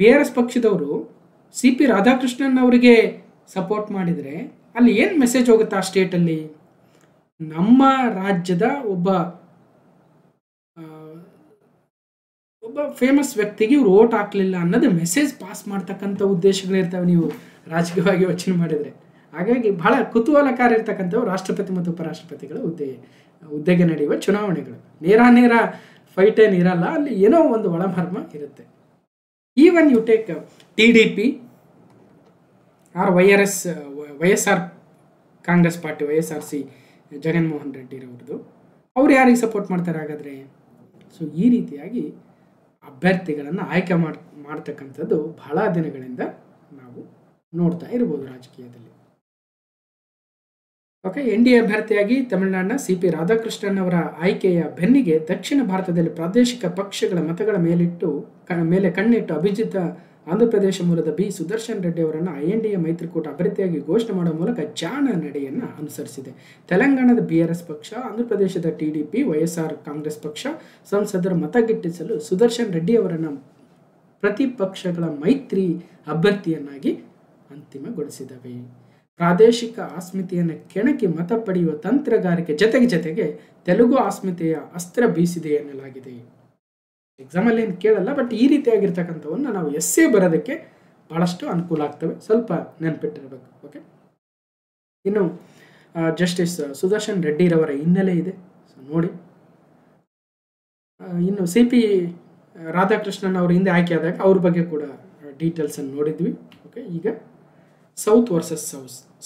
BRS ಪಕ್ಷದವರು CP ರಾಧಾಕೃಷ್ಣನ್ ಅವರಿಗೆ ಸಪೋರ್ಟ್ ಮಾಡಿದರೆ ಅಲ್ಲಿ ಏನು ಮೆಸೇಜ್ ಹೋಗುತ್ತೆ ಆ ಸ್ಟೇಟಲ್ಲಿ? ನಮ್ಮ ರಾಜ್ಯದ ಒಬ್ಬ ಫೇಮಸ್ ವ್ಯಕ್ತಿಗೆ ಇವ್ರು ಓಟ್ ಹಾಕಲಿಲ್ಲ ಅನ್ನೋದು ಮೆಸೇಜ್ ಪಾಸ್ ಮಾಡ್ತಕ್ಕಂಥ ಉದ್ದೇಶಗಳಿರ್ತವೆ ನೀವು ರಾಜಕೀಯವಾಗಿ ಯೋಚನೆ ಮಾಡಿದರೆ. ಹಾಗಾಗಿ ಬಹಳ ಕುತೂಹಲಕಾರಿ ಇರ್ತಕ್ಕಂಥವು ರಾಷ್ಟ್ರಪತಿ ಮತ್ತು ಉಪರಾಷ್ಟ್ರಪತಿಗಳ ಹುದ್ದೆಗೆ ನಡೆಯುವ ಚುನಾವಣೆಗಳು. ನೇರ ಫೈಟ್ ಏನು ಇರಲ್ಲ, ಅಲ್ಲಿ ಏನೋ ಒಂದು ಒಳಮರ್ಮ ಇರುತ್ತೆ. Even you take TDP or YSR Congress party, YSRC Jaganmohan ರೆಡ್ಡಿರವ್ರದ್ದು, ಅವ್ರು ಯಾರಿಗೆ ಸಪೋರ್ಟ್ ಮಾಡ್ತಾರೆ ಹಾಗಾದರೆ? ಸೊ ಈ ರೀತಿಯಾಗಿ ಅಭ್ಯರ್ಥಿಗಳನ್ನು ಆಯ್ಕೆ ಮಾಡ್ತಕ್ಕಂಥದ್ದು ಬಹಳ ದಿನಗಳಿಂದ ನಾವು ನೋಡ್ತಾ ಇರ್ಬೋದು ರಾಜಕೀಯದಲ್ಲಿ. ಓಕೆ, NDA ಅಭ್ಯರ್ಥಿಯಾಗಿ ತಮಿಳುನಾಡಿನ CP ರಾಧಾಕೃಷ್ಣನ್ ಅವರ ಆಯ್ಕೆಯ ಬೆನ್ನಿಗೆ ದಕ್ಷಿಣ ಭಾರತದಲ್ಲಿ ಪ್ರಾದೇಶಿಕ ಪಕ್ಷಗಳ ಮತಗಳ ಮೇಲೆ ಕಣ್ಣಿಟ್ಟು ಅಭಿಜಿತ ಆಂಧ್ರ ಪ್ರದೇಶ ಮೂಲದ ಬಿ ಸುದರ್ಶನ್ ರೆಡ್ಡಿ ಅವರನ್ನು INDA ಮೈತ್ರಿಕೂಟ ಅಭ್ಯರ್ಥಿಯಾಗಿ ಘೋಷಣೆ ಮಾಡುವ ಮೂಲಕ ಜಾಣ ನಡೆಯನ್ನು ಅನುಸರಿಸಿದೆ. ತೆಲಂಗಾಣದ BRS ಪಕ್ಷ, ಆಂಧ್ರ ಪ್ರದೇಶದ TDP, YSR ಕಾಂಗ್ರೆಸ್ ಪಕ್ಷ ಸಂಸದರ ಮತಗಿಟ್ಟಿಸಲು ಸುದರ್ಶನ್ ರೆಡ್ಡಿ ಅವರನ್ನು ಪ್ರತಿಪಕ್ಷಗಳ ಮೈತ್ರಿ ಅಭ್ಯರ್ಥಿಯನ್ನಾಗಿ ಅಂತಿಮಗೊಳಿಸಿದವೆ. ಪ್ರಾದೇಶಿಕ ಅಸ್ಮಿತೆಯನ್ನು ಕೆಣಕಿ ಮತ ಪಡೆಯುವ ತಂತ್ರಗಾರಿಕೆ ಜೊತೆಗೆ ತೆಲುಗು ಅಸ್ಮಿತೆಯ ಅಸ್ತ್ರ ಬೀಸಿದೆ ಎನ್ನಲಾಗಿದೆ. ಎಕ್ಸಾಮಲ್ಲಿ ಏನು ಕೇಳಲ್ಲ, ಬಟ್ ಈ ರೀತಿಯಾಗಿರ್ತಕ್ಕಂಥವನ್ನು ನಾವು ಎಸ್ಸೆ ಬರೋದಕ್ಕೆ ಬಹಳಷ್ಟು ಅನುಕೂಲ ಆಗ್ತವೆ, ಸ್ವಲ್ಪ ನೆನಪಿಟ್ಟಿರಬೇಕು. ಓಕೆ, ಇನ್ನು ಜಸ್ಟಿಸ್ ಸುದರ್ಶನ್ ರೆಡ್ಡಿರವರ ಹಿನ್ನೆಲೆ ಇದೆ, ಸೊ ನೋಡಿ. ಇನ್ನು ಸಿ ಪಿ ರಾಧಾಕೃಷ್ಣನ್ ಅವರು ಹಿಂದೆ ಆಯ್ಕೆ ಆದಾಗ ಅವ್ರ ಬಗ್ಗೆ ಕೂಡ ಡೀಟೇಲ್ಸನ್ನು ನೋಡಿದ್ವಿ. ಓಕೆ, ಈಗ ಸೌತ್ ವರ್ಸಸ್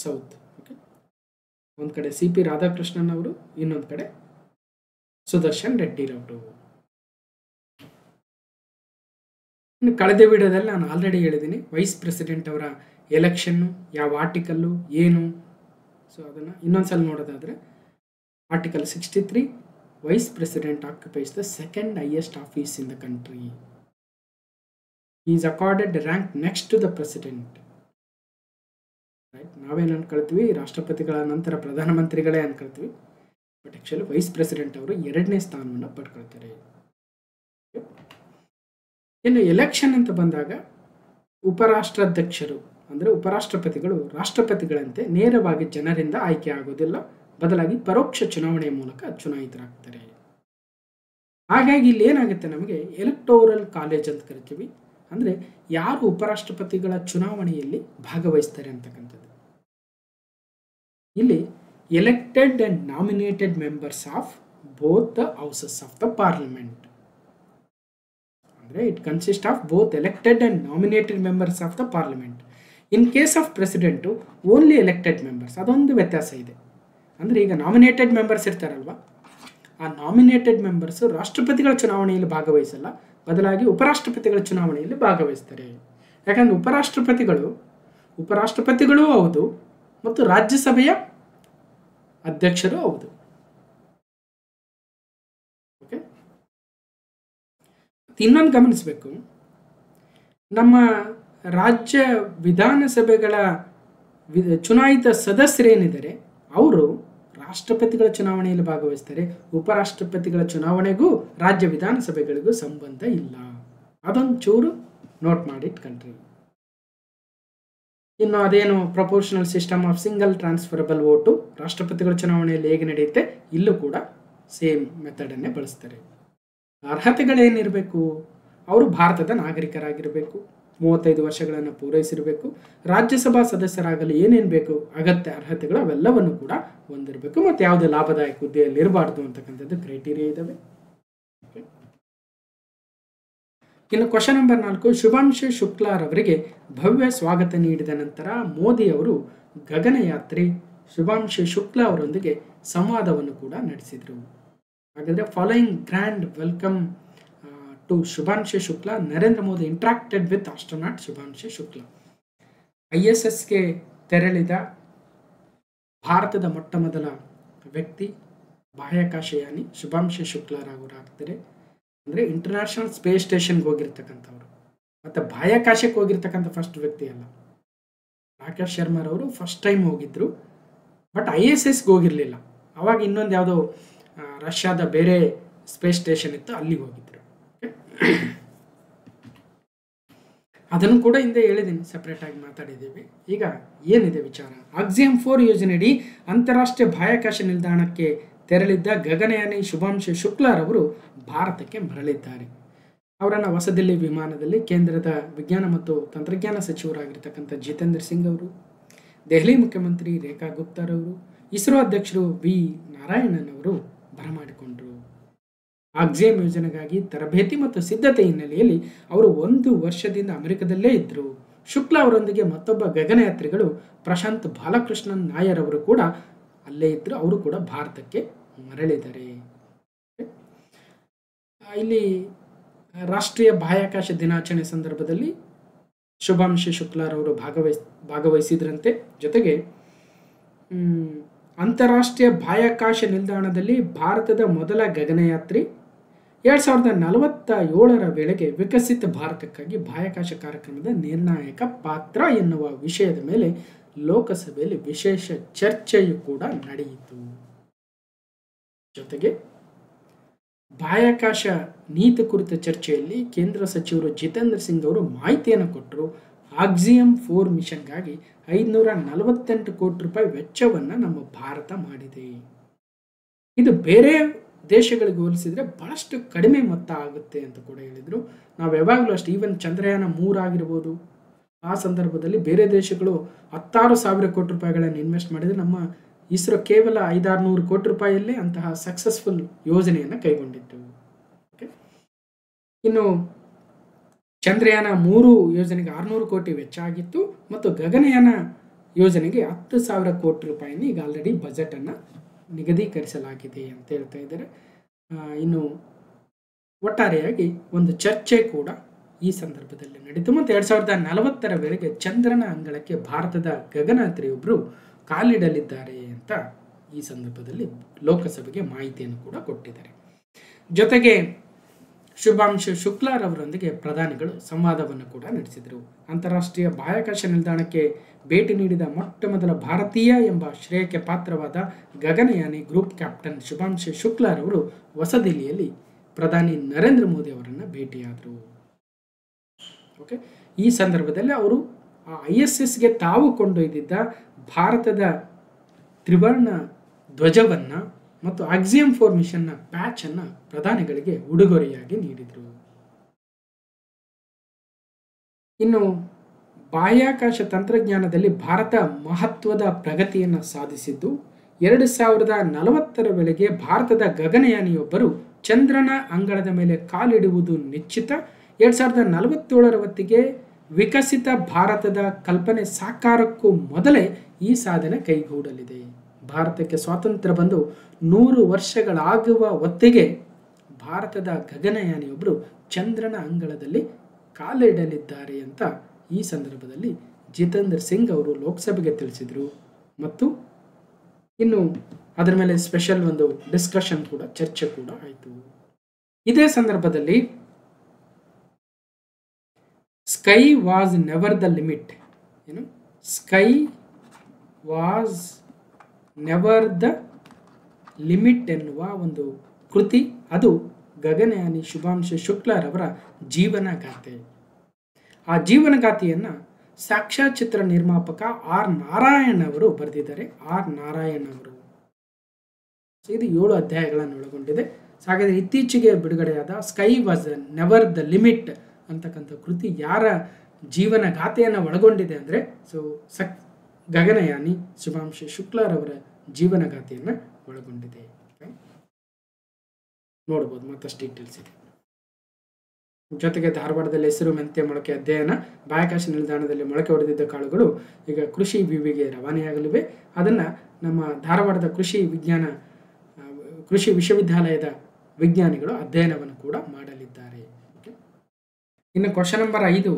ಸೌತ್. ಓಕೆ, ಒಂದು ಕಡೆ ಸಿ ಪಿ ರಾಧಾಕೃಷ್ಣನ್ ಅವರು, ಇನ್ನೊಂದು ಕಡೆ ಸುದರ್ಶನ್ ರೆಡ್ಡಿರವರು. ಇನ್ನು ಕಳೆದ ವಿಡಿಯೋದಲ್ಲಿ ನಾನು ಆಲ್ರೆಡಿ ಹೇಳಿದ್ದೀನಿ ವೈಸ್ ಪ್ರೆಸಿಡೆಂಟ್ ಅವರ ಎಲೆಕ್ಷನ್ನು, ಯಾವ ಆರ್ಟಿಕಲ್ಲು ಏನು. ಸೊ ಅದನ್ನು ಇನ್ನೊಂದ್ಸಲ ನೋಡೋದಾದರೆ article 63, vice president occupies the second highest office in the country. Is accorded rank next to the president. Right, ನಾವೇನು ಅನ್ಕೊಳ್ತೀವಿ, ರಾಷ್ಟ್ರಪತಿಗಳ ನಂತರ ಪ್ರಧಾನಮಂತ್ರಿಗಳೇ ಅನ್ಕೊಳ್ತೀವಿ, ಬಟ್ ಆ್ಯಕ್ಚುಲಿ ವೈಸ್ ಪ್ರೆಸಿಡೆಂಟ್ ಅವರು 2ನೇ ಸ್ಥಾನವನ್ನು ಪಡ್ಕೊಳ್ತಾರೆ. ಇನ್ನು ಎಲೆಕ್ಷನ್ ಅಂತ ಬಂದಾಗ ಉಪರಾಷ್ಟ್ರಾಧ್ಯಕ್ಷರು ಅಂದರೆ ಉಪರಾಷ್ಟ್ರಪತಿಗಳು ರಾಷ್ಟ್ರಪತಿಗಳಂತೆ ನೇರವಾಗಿ ಜನರಿಂದ ಆಯ್ಕೆ ಆಗೋದಿಲ್ಲ, ಬದಲಾಗಿ ಪರೋಕ್ಷ ಚುನಾವಣೆಯ ಮೂಲಕ ಚುನಾಯಿತರಾಗ್ತಾರೆ. ಹಾಗಾಗಿ ಇಲ್ಲಿ ಏನಾಗುತ್ತೆ, ನಮಗೆ ಎಲೆಕ್ಟೋರಲ್ ಕಾಲೇಜ್ ಅಂತ ಕರಿತೀವಿ, ಅಂದರೆ ಯಾರು ಉಪರಾಷ್ಟ್ರಪತಿಗಳ ಚುನಾವಣೆಯಲ್ಲಿ ಭಾಗವಹಿಸ್ತಾರೆ ಅಂತಕ್ಕಂಥದ್ದು. ಇಲ್ಲಿ elected and nominated members of both the houses of the parliament. ಅಂದರೆ it consist of both elected and nominated members of the parliament. In case of president only elected members. ಅದೊಂದು ವ್ಯತ್ಯಾಸ ಇದೆ. ಅಂದರೆ ಈಗ ನಾಮಿನೇಟೆಡ್ ಮೆಂಬರ್ಸ್ ಇರ್ತಾರಲ್ವ, ಆ ನಾಮಿನೇಟೆಡ್ ಮೆಂಬರ್ಸು ರಾಷ್ಟ್ರಪತಿಗಳ ಚುನಾವಣೆಯಲ್ಲಿ ಭಾಗವಹಿಸಲ್ಲ, ಬದಲಾಗಿ ಉಪರಾಷ್ಟ್ರಪತಿಗಳ ಚುನಾವಣೆಯಲ್ಲಿ ಭಾಗವಹಿಸ್ತಾರೆ. ಯಾಕಂದರೆ ಉಪರಾಷ್ಟ್ರಪತಿಗಳೂ ಹೌದು ಮತ್ತು ರಾಜ್ಯಸಭೆಯ ಅಧ್ಯಕ್ಷರು ಹೌದು. ಓಕೆ, ಇನ್ನೊಂದು ಗಮನಿಸಬೇಕು, ನಮ್ಮ ರಾಜ್ಯ ವಿಧಾನಸಭೆಗಳ ಚುನಾಯಿತ ಸದಸ್ಯರೇನಿದ್ದಾರೆ ಅವರು ರಾಷ್ಟ್ರಪತಿಗಳ ಚುನಾವಣೆಯಲ್ಲಿ ಭಾಗವಹಿಸ್ತಾರೆ. ಉಪರಾಷ್ಟ್ರಪತಿಗಳ ಚುನಾವಣೆಗೂ ರಾಜ್ಯ ವಿಧಾನಸಭೆಗಳಿಗೂ ಸಂಬಂಧ ಇಲ್ಲ. ಅದೊಂದು ಚೂರು ನೋಟ್ ಮಾಡಿಟ್ಕೊಂಡ್ರಿ. ಇನ್ನು ಅದೇನು proportional system of single transferable vote ರಾಷ್ಟ್ರಪತಿಗಳ ಚುನಾವಣೆಯಲ್ಲಿ ಹೇಗೆ ನಡೆಯುತ್ತೆ, ಇಲ್ಲೂ ಕೂಡ ಸೇಮ್ ಮೆಥಡನ್ನೇ ಬಳಸ್ತಾರೆ. ಅರ್ಹತೆಗಳೇನಿರಬೇಕು, ಅವರು ಭಾರತದ ನಾಗರಿಕರಾಗಿರಬೇಕು, 35 ವರ್ಷಗಳನ್ನು ಪೂರೈಸಿರಬೇಕು, ರಾಜ್ಯಸಭಾ ಸದಸ್ಯರಾಗಲು ಏನೇನು ಬೇಕು ಅಗತ್ಯ ಅರ್ಹತೆಗಳು ಅವೆಲ್ಲವನ್ನು ಕೂಡ ಹೊಂದಿರಬೇಕು, ಮತ್ತು ಯಾವುದೇ ಲಾಭದಾಯಕ ಹುದ್ದೆಯಲ್ಲಿ ಇರಬಾರ್ದು ಅಂತಕ್ಕಂಥದ್ದು ಕ್ರೈಟೀರಿಯಾ ಇದ್ದಾವೆ. ಇನ್ನು ಕ್ವಶನ್ ನಂಬರ್ 4, ಶುಭಾಂಶು ಶುಕ್ಲಾರವರಿಗೆ ಭವ್ಯ ಸ್ವಾಗತ ನೀಡಿದ ನಂತರ ಮೋದಿ ಅವರು ಗಗನಯಾತ್ರಿ ಶುಭಾಂಶು ಶುಕ್ಲಾ ಅವರೊಂದಿಗೆ ಸಂವಾದವನ್ನು ಕೂಡ ನಡೆಸಿದರು. ಹಾಗಾದರೆ following grand welcome to Shubhanshu Shukla, Narendra Modi interacted with astronaut Shubhanshu Shukla. ISSಗೆ ತೆರಳಿದ ಭಾರತದ ಮೊಟ್ಟ ಮೊದಲ ವ್ಯಕ್ತಿ ಬಾಹ್ಯಾಕಾಶಯಾನಿ ಶುಭಾಂಶು ಶುಕ್ಲಾರಾಗ್ತಾರೆ. ಅಂದರೆ ಇಂಟರ್ನ್ಯಾಷನಲ್ ಸ್ಪೇಸ್ ಸ್ಟೇಷನ್ಗೆ ಹೋಗಿರ್ತಕ್ಕಂಥವ್ರು, ಮತ್ತು ಬಾಹ್ಯಾಕಾಶಕ್ಕೆ ಹೋಗಿರ್ತಕ್ಕಂಥ ಫಸ್ಟ್ ವ್ಯಕ್ತಿ ಅಲ್ಲ. ರಾಕೇಶ್ ಶರ್ಮಾರವರು ಫಸ್ಟ್ ಟೈಮ್ ಹೋಗಿದ್ರು, ಬಟ್ ISSಗೆ ಹೋಗಿರಲಿಲ್ಲ. ಅವಾಗ ಇನ್ನೊಂದು ಯಾವುದೋ ರಷ್ಯಾದ ಬೇರೆ ಸ್ಪೇಸ್ ಸ್ಟೇಷನ್ ಇತ್ತು, ಅಲ್ಲಿಗೆ ಹೋಗಿದ್ರು. ಅದನ್ನು ಕೂಡ ಹಿಂದೆ ಹೇಳಿದ್ದೀನಿ, ಸೆಪ್ರೇಟ್ ಆಗಿ ಮಾತಾಡಿದ್ದೀವಿ. ಈಗ ಏನಿದೆ ವಿಚಾರ, ಅಕ್ಸಿಯಂ 4 ಯೋಜನೆಯಡಿ ಅಂತಾರಾಷ್ಟ್ರೀಯ ಬಾಹ್ಯಾಕಾಶ ನಿಲ್ದಾಣಕ್ಕೆ ತೆರಳಿದ್ದ ಗಗನಯಾನಿ ಶುಭಾಂಶು ಶುಕ್ಲಾರವರು ಭಾರತಕ್ಕೆ ಮರಳಿದ್ದಾರೆ. ಅವರನ್ನು ಹೊಸದಿಲ್ಲಿ ವಿಮಾನದಲ್ಲಿ ಕೇಂದ್ರದ ವಿಜ್ಞಾನ ಮತ್ತು ತಂತ್ರಜ್ಞಾನ ಸಚಿವರಾಗಿರ್ತಕ್ಕಂಥ ಜಿತೇಂದ್ರ ಸಿಂಗ್ ಅವರು, ದೆಹಲಿ ಮುಖ್ಯಮಂತ್ರಿ ರೇಖಾ ಗುಪ್ತಾರವರು, ಇಸ್ರೋ ಅಧ್ಯಕ್ಷರು ವಿ ನಾರಾಯಣನ್ ಅವರು ಬರಮಾಡಿಕೊಂಡರು. ಅಕ್ಸಿಯಂ ಯೋಜನೆಗಾಗಿ ತರಬೇತಿ ಮತ್ತು ಸಿದ್ಧತೆ ಹಿನ್ನೆಲೆಯಲ್ಲಿ ಅವರು 1 ವರ್ಷದಿಂದ ಅಮೆರಿಕದಲ್ಲೇ ಇದ್ದರು. ಶುಕ್ಲಾ ಅವರೊಂದಿಗೆ ಮತ್ತೊಬ್ಬ ಗಗನಯಾತ್ರಿಗಳು ಪ್ರಶಾಂತ್ ಬಾಲಕೃಷ್ಣನ್ ನಾಯರ್ ಅವರು ಕೂಡ ಅಲ್ಲೇ ಇದ್ದರು. ಅವರು ಕೂಡ ಭಾರತಕ್ಕೆ ಮರಳಿದ್ದಾರೆ. ಇಲ್ಲಿ ರಾಷ್ಟ್ರೀಯ ಬಾಹ್ಯಾಕಾಶ ದಿನಾಚರಣೆ ಸಂದರ್ಭದಲ್ಲಿ ಶುಭಾಂಶು ಶುಕ್ಲಾರವರು ಭಾಗವಹಿಸಿದ್ರಂತೆ. ಜೊತೆಗೆ ಅಂತಾರಾಷ್ಟ್ರೀಯ ಬಾಹ್ಯಾಕಾಶ ನಿಲ್ದಾಣದಲ್ಲಿ ಭಾರತದ ಮೊದಲ ಗಗನಯಾತ್ರಿ 2047ರ ವೇಳೆಗೆ ವಿಕಸಿತ ಭಾರತಕ್ಕಾಗಿ ಬಾಹ್ಯಾಕಾಶ ಕಾರ್ಯಕ್ರಮದ ನಿರ್ಣಾಯಕ ಪಾತ್ರ ಎನ್ನುವ ವಿಷಯದ ಮೇಲೆ ಲೋಕಸಭೆಯಲ್ಲಿ ವಿಶೇಷ ಚರ್ಚೆಯು ಕೂಡ ನಡೆಯಿತು. ಜೊತೆಗೆ ಬಾಹ್ಯಾಕಾಶ ನೀತಿ ಕುರಿತ ಚರ್ಚೆಯಲ್ಲಿ ಕೇಂದ್ರ ಸಚಿವರು ಜಿತೇಂದ್ರ ಸಿಂಗ್ ಅವರು ಮಾಹಿತಿಯನ್ನು ಕೊಟ್ಟರು. AXIM-4 ಮಿಷನ್ಗಾಗಿ 548 ಕೋಟಿ ರೂಪಾಯಿ ವೆಚ್ಚವನ್ನು ನಮ್ಮ ಭಾರತ ಮಾಡಿದೆ. ಇದು ಬೇರೆ ದೇಶಗಳಿಗೆ ಹೋಲಿಸಿದರೆ ಬಹಳಷ್ಟು ಕಡಿಮೆ ಮೊತ್ತ ಆಗುತ್ತೆ ಅಂತ ಕೂಡ ಹೇಳಿದರು. ನಾವು ಯಾವಾಗಲೂ ಅಷ್ಟೇ, ಈವನ್ ಚಂದ್ರಯಾನ 3 ಆಗಿರ್ಬೋದು, ಆ ಸಂದರ್ಭದಲ್ಲಿ ಬೇರೆ ದೇಶಗಳು 16,000 ಕೋಟಿ ರೂಪಾಯಿಗಳನ್ನು ಇನ್ವೆಸ್ಟ್ ಮಾಡಿದರೆ ನಮ್ಮ ಇಸ್ರೋ ಕೇವಲ 500-600 ಕೋಟಿ ರೂಪಾಯಿಯಲ್ಲೇ ಅಂತಹ ಸಕ್ಸಸ್ಫುಲ್ ಯೋಜನೆಯನ್ನು ಕೈಗೊಂಡಿತ್ತು. ಓಕೆ, ಇನ್ನು ಚಂದ್ರಯಾನ 3 ಯೋಜನೆಗೆ 600 ಕೋಟಿ ವೆಚ್ಚ ಆಗಿತ್ತು ಮತ್ತು ಗಗನಯಾನ ಯೋಜನೆಗೆ 10,000 ಕೋಟಿ ರೂಪಾಯಿನ ಈಗ ಆಲ್ರೆಡಿ ಬಜೆಟನ್ನು ನಿಗದೀಕರಿಸಲಾಗಿದೆ ಅಂತ ಹೇಳ್ತಾ ಇದ್ದಾರೆ. ಇನ್ನು ಒಟ್ಟಾರೆಯಾಗಿ ಒಂದು ಚರ್ಚೆ ಕೂಡ ಈ ಸಂದರ್ಭದಲ್ಲಿ ನಡೀತು ಮತ್ತು 2040 ವೇಳೆಗೆ ಚಂದ್ರನ ಅಂಗಳಕ್ಕೆ ಭಾರತದ ಗಗನಯಾತ್ರಿಯೊಬ್ಬರು ಕಾಲಿಡಲಿದ್ದಾರೆ ಅಂತ ಈ ಸಂದರ್ಭದಲ್ಲಿ ಲೋಕಸಭೆಗೆ ಮಾಹಿತಿಯನ್ನು ಕೂಡ ಕೊಟ್ಟಿದ್ದಾರೆ. ಜೊತೆಗೆ ಶುಭಾಂಶು ಶುಕ್ಲಾರವರೊಂದಿಗೆ ಪ್ರಧಾನಿಗಳು ಸಂವಾದವನ್ನು ಕೂಡ ನಡೆಸಿದರು. ಅಂತಾರಾಷ್ಟ್ರೀಯ ಬಾಹ್ಯಾಕಾಶ ನಿಲ್ದಾಣಕ್ಕೆ ಭೇಟಿ ನೀಡಿದ ಮೊಟ್ಟ ಮೊದಲ ಭಾರತೀಯ ಎಂಬ ಶ್ರೇಯಕ್ಕೆ ಪಾತ್ರವಾದ ಗಗನಯಾನಿ ಗ್ರೂಪ್ ಕ್ಯಾಪ್ಟನ್ ಶುಭಾಂಶು ಶುಕ್ಲಾರವರು ಹೊಸದಿಲ್ಲಿಯಲ್ಲಿ ಪ್ರಧಾನಿ ನರೇಂದ್ರ ಮೋದಿ ಅವರನ್ನು ಭೇಟಿಯಾದರು. ಓಕೆ, ಈ ಸಂದರ್ಭದಲ್ಲಿ ಅವರು ISSಗೆ ತಾವು ಕೊಂಡೊಯ್ದಿದ್ದ ಭಾರತದ ತ್ರಿವರ್ಣ ಧ್ವಜವನ್ನು ಮತ್ತು AXIM-4 ಮಿಷನ್ನ ಪ್ಯಾಚ್ ಅನ್ನು ಪ್ರಧಾನಿಗಳಿಗೆ ಉಡುಗೊರೆಯಾಗಿ ನೀಡಿದರು. ಇನ್ನು ಬಾಹ್ಯಾಕಾಶ ತಂತ್ರಜ್ಞಾನದಲ್ಲಿ ಭಾರತ ಮಹತ್ವದ ಪ್ರಗತಿಯನ್ನು ಸಾಧಿಸಿದ್ದು 2040 ವೇಳೆಗೆ ಭಾರತದ ಗಗನಯಾನಿಯೊಬ್ಬರು ಚಂದ್ರನ ಅಂಗಳದ ಮೇಲೆ ಕಾಲಿಡುವುದು ನಿಶ್ಚಿತ. 2047 ಹೊತ್ತಿಗೆ ವಿಕಸಿತ ಭಾರತದ ಕಲ್ಪನೆ ಸಾಕಾರಕ್ಕೂ ಮೊದಲೇ ಈ ಸಾಧನೆ ಕೈಗೂಡಲಿದೆ. ಭಾರತಕ್ಕೆ ಸ್ವಾತಂತ್ರ್ಯ ಬಂದು 100 ವರ್ಷಗಳಾಗುವ ಹೊತ್ತಿಗೆ ಭಾರತದ ಗಗನಯಾನಿಯೊಬ್ಬರು ಚಂದ್ರನ ಅಂಗಳದಲ್ಲಿ ಕಾಲಿಡಲಿದ್ದಾರೆ ಅಂತ ಈ ಸಂದರ್ಭದಲ್ಲಿ ಜಿತೇಂದ್ರ ಸಿಂಗ್ ಅವರು ಲೋಕಸಭೆಗೆ ತಿಳಿಸಿದರು. ಮತ್ತು ಇನ್ನು ಅದರ ಮೇಲೆ ಸ್ಪೆಷಲ್ ಒಂದು ಡಿಸ್ಕಷನ್ ಕೂಡ, ಚರ್ಚೆ ಕೂಡ ಆಯಿತು. ಇದೇ ಸಂದರ್ಭದಲ್ಲಿ sky was never the limit, ಏನು sky was never the limit ಎನ್ನುವ ಒಂದು ಕೃತಿ, ಅದು ಗಗನಯಾನಿ ಶುಭಾಂಶು ಶುಕ್ಲಾರವರ ಜೀವನಗಾಥೆ. ಆ ಜೀವನಗಾಥೆಯನ್ನು ಸಾಕ್ಷ್ಯಚಿತ್ರ ನಿರ್ಮಾಪಕ ಆರ್ ನಾರಾಯಣ್ ಅವರು ಬರೆದಿದ್ದಾರೆ. ಆರ್ ನಾರಾಯಣ್ ಅವರು. ಇದು 7 ಅಧ್ಯಾಯಗಳನ್ನು ಒಳಗೊಂಡಿದೆ. ಹಾಗಾದರೆ ಇತ್ತೀಚೆಗೆ ಬಿಡುಗಡೆಯಾದ sky was never the limit ಅಂತಕ್ಕಂಥ ಕೃತಿ ಯಾರ ಜೀವನಗಾಥೆಯನ್ನು ಒಳಗೊಂಡಿದೆ ಅಂದರೆ ಗಗನಯಾನಿ ಶುಭಾಂಶು ಶುಕ್ಲಾರವರ ಜೀವನಗಾಥೆಯನ್ನು ಒಳಗೊಂಡಿದೆ. ನೋಡ್ಬೋದು, ಮತ್ತಷ್ಟು ಡೀಟೇಲ್ಸ್ ಇದೆ. ಜೊತೆಗೆ ಧಾರವಾಡದಲ್ಲಿ ಹೆಸರು ಮೆಂತ್ಯ ಮೊಳಕೆ ಅಧ್ಯಯನ, ಬಾಹ್ಯಾಕಾಶ ನಿಲ್ದಾಣದಲ್ಲಿ ಮೊಳಕೆ ಹೊಡೆದಿದ್ದ ಕಾಳುಗಳು ಈಗ ಕೃಷಿ ವಿವಿಗೆ ರವಾನೆಯಾಗಲಿವೆ. ಅದನ್ನು ನಮ್ಮ ಧಾರವಾಡದ ಕೃಷಿ ವಿಶ್ವವಿದ್ಯಾಲಯದ ವಿಜ್ಞಾನಿಗಳು ಅಧ್ಯಯನವನ್ನು ಕೂಡ ಮಾಡಲಿದ್ದಾರೆ. ಇನ್ನು ಕ್ವಶನ್ ನಂಬರ್ 5,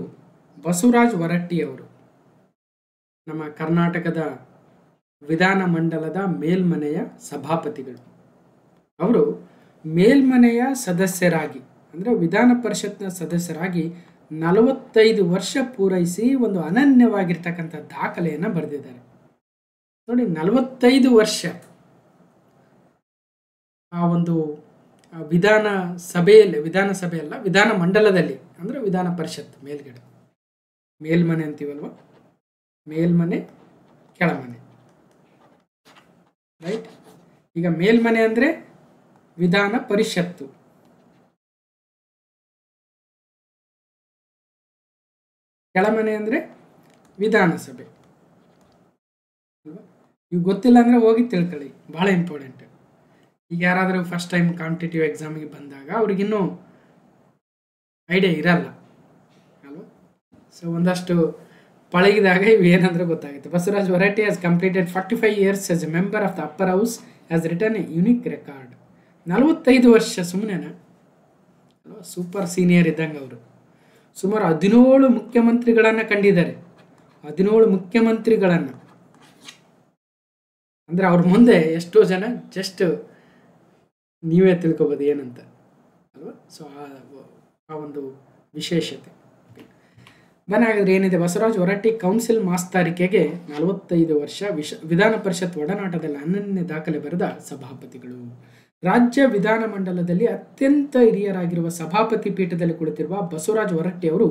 ಬಸವರಾಜ ಹೊರಟ್ಟಿ ಅವರು ನಮ್ಮ ಕರ್ನಾಟಕದ ವಿಧಾನಮಂಡಲದ ಮೇಲ್ಮನೆಯ ಸಭಾಪತಿಗಳು. ಅವರು ಮೇಲ್ಮನೆಯ ಸದಸ್ಯರಾಗಿ ಅಂದರೆ ವಿಧಾನ ಪರಿಷತ್ನ ಸದಸ್ಯರಾಗಿ 45 ವರ್ಷ ಪೂರೈಸಿ ಒಂದು ಅನನ್ಯವಾಗಿರ್ತಕ್ಕಂಥ ದಾಖಲೆಯನ್ನು ಬರೆದಿದ್ದಾರೆ. ನೋಡಿ, 45 ವರ್ಷ ಆ ಒಂದು ವಿಧಾನಸಭೆಯಲ್ಲ, ವಿಧಾನಮಂಡಲದಲ್ಲಿ ಅಂದರೆ ವಿಧಾನ ಪರಿಷತ್ ಮೇಲ್ಗಡೆ, ಮೇಲ್ಮನೆ ಅಂತೀವಲ್ವ, ಮೇಲ್ಮನೆ ಕೆಳಮನೆ, ರೈಟ್. ಈಗ ಮೇಲ್ಮನೆ ಅಂದರೆ ವಿಧಾನ ಪರಿಷತ್ತು, ಕೆಳಮನೆ ಅಂದರೆ ವಿಧಾನಸಭೆ. ಇವು ಗೊತ್ತಿಲ್ಲ ಅಂದರೆ ಹೋಗಿ ತಿಳ್ಕೊಳ್ಳಿ, ಭಾಳ ಇಂಪಾರ್ಟೆಂಟ್. ಈಗ ಯಾರಾದರೂ ಫಸ್ಟ್ ಟೈಮ್ ಕಾಂಪಿಟೇಟಿವ್ ಎಕ್ಸಾಮಿಗೆ ಬಂದಾಗ ಅವ್ರಿಗಿನ್ನೂ ಐಡಿಯಾ ಇರಲ್ಲ ಅಲ್ವ. ಸೊ ಒಂದಷ್ಟು ಪಳಗಿದಾಗ ಇವು ಏನಂದ್ರೆ ಗೊತ್ತಾಗುತ್ತೆ. Basavaraj Horatti has completed 45 years as a member of the upper house, has return a unique record. 45 ವರ್ಷ ಸುಮ್ಮನೆನಾ, ಸೂಪರ್ ಸೀನಿಯರ್ ಇದ್ದಂಗೆ ಅವರು. ಸುಮಾರು 17 ಮುಖ್ಯಮಂತ್ರಿಗಳನ್ನು ಕಂಡಿದ್ದಾರೆ. 17 ಮುಖ್ಯಮಂತ್ರಿಗಳನ್ನು ಅಂದರೆ ಅವ್ರ ಮುಂದೆ ಎಷ್ಟೋ ಜನ ಜಸ್ಟ್ ನೀವೇ ತಿಳ್ಕೊಬೋದು ಏನಂತ ಅಲ್ವಾ. ಸೊ ಆ ಒಂದು ವಿಶೇಷತೆ. ಬನ್ನಿ ಹಾಗಾದ್ರೆ ಏನಿದೆ, ಬಸವರಾಜ ಹೊರಟ್ಟಿ ಕೌನ್ಸಿಲ್ ಮಾಸ್ತಾರಿಕೆಗೆ 45 ವರ್ಷ, ವಿಧಾನ ಪರಿಷತ್ ಒಡನಾಟದಲ್ಲಿ ಅನನ್ಯ ದಾಖಲೆ ಬರೆದ ಸಭಾಪತಿಗಳು. ರಾಜ್ಯ ವಿಧಾನಮಂಡಲದಲ್ಲಿ ಅತ್ಯಂತ ಹಿರಿಯರಾಗಿರುವ ಸಭಾಪತಿ ಪೀಠದಲ್ಲಿ ಕುಳಿತಿರುವ ಬಸವರಾಜ ಹೊರಟ್ಟಿ ಅವರು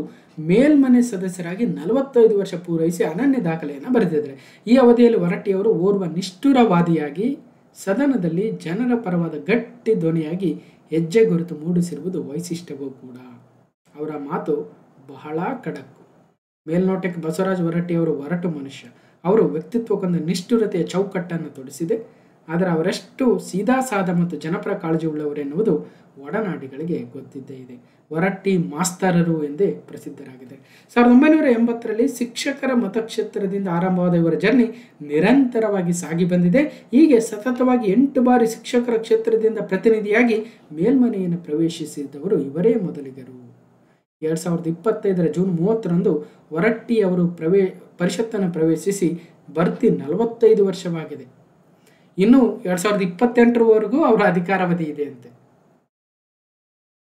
ಮೇಲ್ಮನೆ ಸದಸ್ಯರಾಗಿ 45 ವರ್ಷ ಪೂರೈಸಿ ಅನನ್ಯ ದಾಖಲೆಯನ್ನು ಬರೆದಿದ್ದಾರೆ. ಈ ಅವಧಿಯಲ್ಲಿ ಹೊರಟ್ಟಿ ಅವರು ಓರ್ವ ನಿಷ್ಠುರವಾದಿಯಾಗಿ ಸದನದಲ್ಲಿ ಜನರ ಪರವಾದ ಗಟ್ಟಿ ಧ್ವನಿಯಾಗಿ ಹೆಜ್ಜೆ ಗುರುತು ಮೂಡಿಸಿರುವುದು ವೈಶಿಷ್ಟ್ಯವೂ ಕೂಡ. ಅವರ ಮಾತು ಬಹಳ ಖಡಕ್ಕು. ಮೇಲ್ನೋಟಕ್ಕೆ ಬಸವರಾಜ ಹೊರಟ್ಟಿ ಅವರು ಒರಟು ಮನುಷ್ಯ. ಅವರು ವ್ಯಕ್ತಿತ್ವಕ್ಕೊಂದು ನಿಷ್ಠುರತೆಯ ಚೌಕಟ್ಟನ್ನು ತೊಡಿಸಿದೆ. ಆದರೆ ಅವರೆಷ್ಟು ಸೀದಾಸಾದ ಮತ್ತು ಜನಪರ ಕಾಳಜಿ ಉಳ್ಳವರೆನ್ನುವುದು ಒಡನಾಡಿಗಳಿಗೆ ಗೊತ್ತಿದ್ದೇ ಇದೆ. ಹೊರಟ್ಟಿ ಮಾಸ್ತರರು ಎಂದೇ ಪ್ರಸಿದ್ಧರಾಗಿದೆ. 1980ರಲ್ಲಿ ಶಿಕ್ಷಕರ ಮತಕ್ಷೇತ್ರದಿಂದ ಆರಂಭವಾದ ಇವರ ಜರ್ನಿ ನಿರಂತರವಾಗಿ ಸಾಗಿ ಬಂದಿದೆ. ಹೀಗೆ ಸತತವಾಗಿ 8 ಬಾರಿ ಶಿಕ್ಷಕರ ಕ್ಷೇತ್ರದಿಂದ ಪ್ರತಿನಿಧಿಯಾಗಿ ಮೇಲ್ಮನೆಯನ್ನು ಪ್ರವೇಶಿಸಿದವರು ಇವರೇ ಮೊದಲಿಗರು. 2025ರ ಜೂನ್ 30ರಂದು ಹೊರಟ್ಟಿ ಅವರು ಪರಿಷತ್ತನ್ನು ಪ್ರವೇಶಿಸಿ ಬರ್ತಿ 45 ವರ್ಷವಾಗಿದೆ. ಇನ್ನು 2028ರವರೆಗೂ ಅವರ ಅಧಿಕಾರಾವಧಿ ಇದೆ ಅಂತೆ.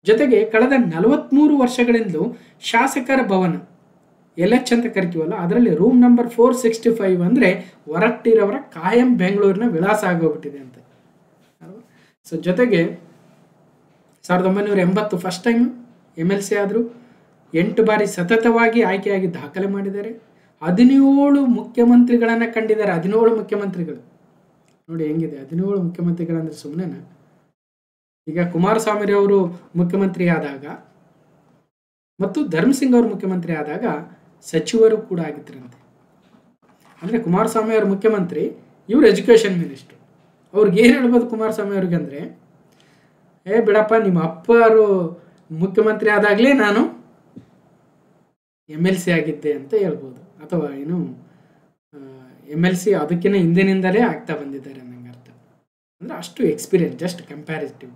ಜೊತೆಗೆ ಕಳೆದ 43 ವರ್ಷಗಳಿಂದಲೂ ಶಾಸಕರ ಭವನ LH ಅಂತ ಕರಿತೀವಲ್ಲ, ಅದರಲ್ಲಿ ರೂಮ್ ನಂಬರ್ 465 ಅಂದರೆ ಹೊರಟ್ಟಿರವರ ಕಾಯಂ ಬೆಂಗಳೂರಿನ ವಿಳಾಸ ಆಗೋಗ್ಬಿಟ್ಟಿದೆ ಅಂತೆ. ಸೊ ಜೊತೆಗೆ 1980 ಫಸ್ಟ್ ಟೈಮ್ MLC ಆದರು. 8 ಬಾರಿ ಸತತವಾಗಿ ಆಯ್ಕೆಯಾಗಿ ದಾಖಲೆ ಮಾಡಿದ್ದಾರೆ. 17 ಮುಖ್ಯಮಂತ್ರಿಗಳನ್ನು ಕಂಡಿದ್ದಾರೆ. 17 ಮುಖ್ಯಮಂತ್ರಿಗಳು ನೋಡಿ ಹೆಂಗಿದೆ. 17 ಮುಖ್ಯಮಂತ್ರಿಗಳಂದ್ರೆ ಸುಮ್ಮನೆನಾ? ಈಗ ಕುಮಾರಸ್ವಾಮಿ ಅವರು ಮುಖ್ಯಮಂತ್ರಿ ಆದಾಗ ಮತ್ತು ಧರ್ಮಸಿಂಗ್ ಅವರು ಮುಖ್ಯಮಂತ್ರಿ ಆದಾಗ ಸಚಿವರು ಕೂಡ ಆಗಿದ್ದರಂತೆ. ಅಂದರೆ ಕುಮಾರಸ್ವಾಮಿ ಅವರು ಮುಖ್ಯಮಂತ್ರಿ, ಇವರು ಎಜುಕೇಷನ್ ಮಿನಿಸ್ಟ್ರು. ಅವ್ರಿಗೆ ಏನು ಹೇಳ್ಬೋದು ಕುಮಾರಸ್ವಾಮಿ ಅವ್ರಿಗೆ ಅಂದರೆ, ಬಿಡಪ್ಪ ನಿಮ್ಮ ಅಪ್ಪರು ಮುಖ್ಯಮಂತ್ರಿ ಆದಾಗಲೇ ನಾನು MLC ಆಗಿದ್ದೆ ಅಂತ ಹೇಳ್ಬೋದು. ಅಥವಾ ಏನು MLC ಅದಕ್ಕಿಂತ ಹಿಂದಿನಿಂದಲೇ ಆಗ್ತಾ ಬಂದಿದ್ದಾರೆ ಅನ್ನಂಗೆ ಅರ್ಥ. ಅಂದರೆ ಅಷ್ಟು ಎಕ್ಸ್ಪೀರಿಯನ್ಸ್, ಜಸ್ಟ್ ಕಂಪ್ಯಾರಿಟಿವ್.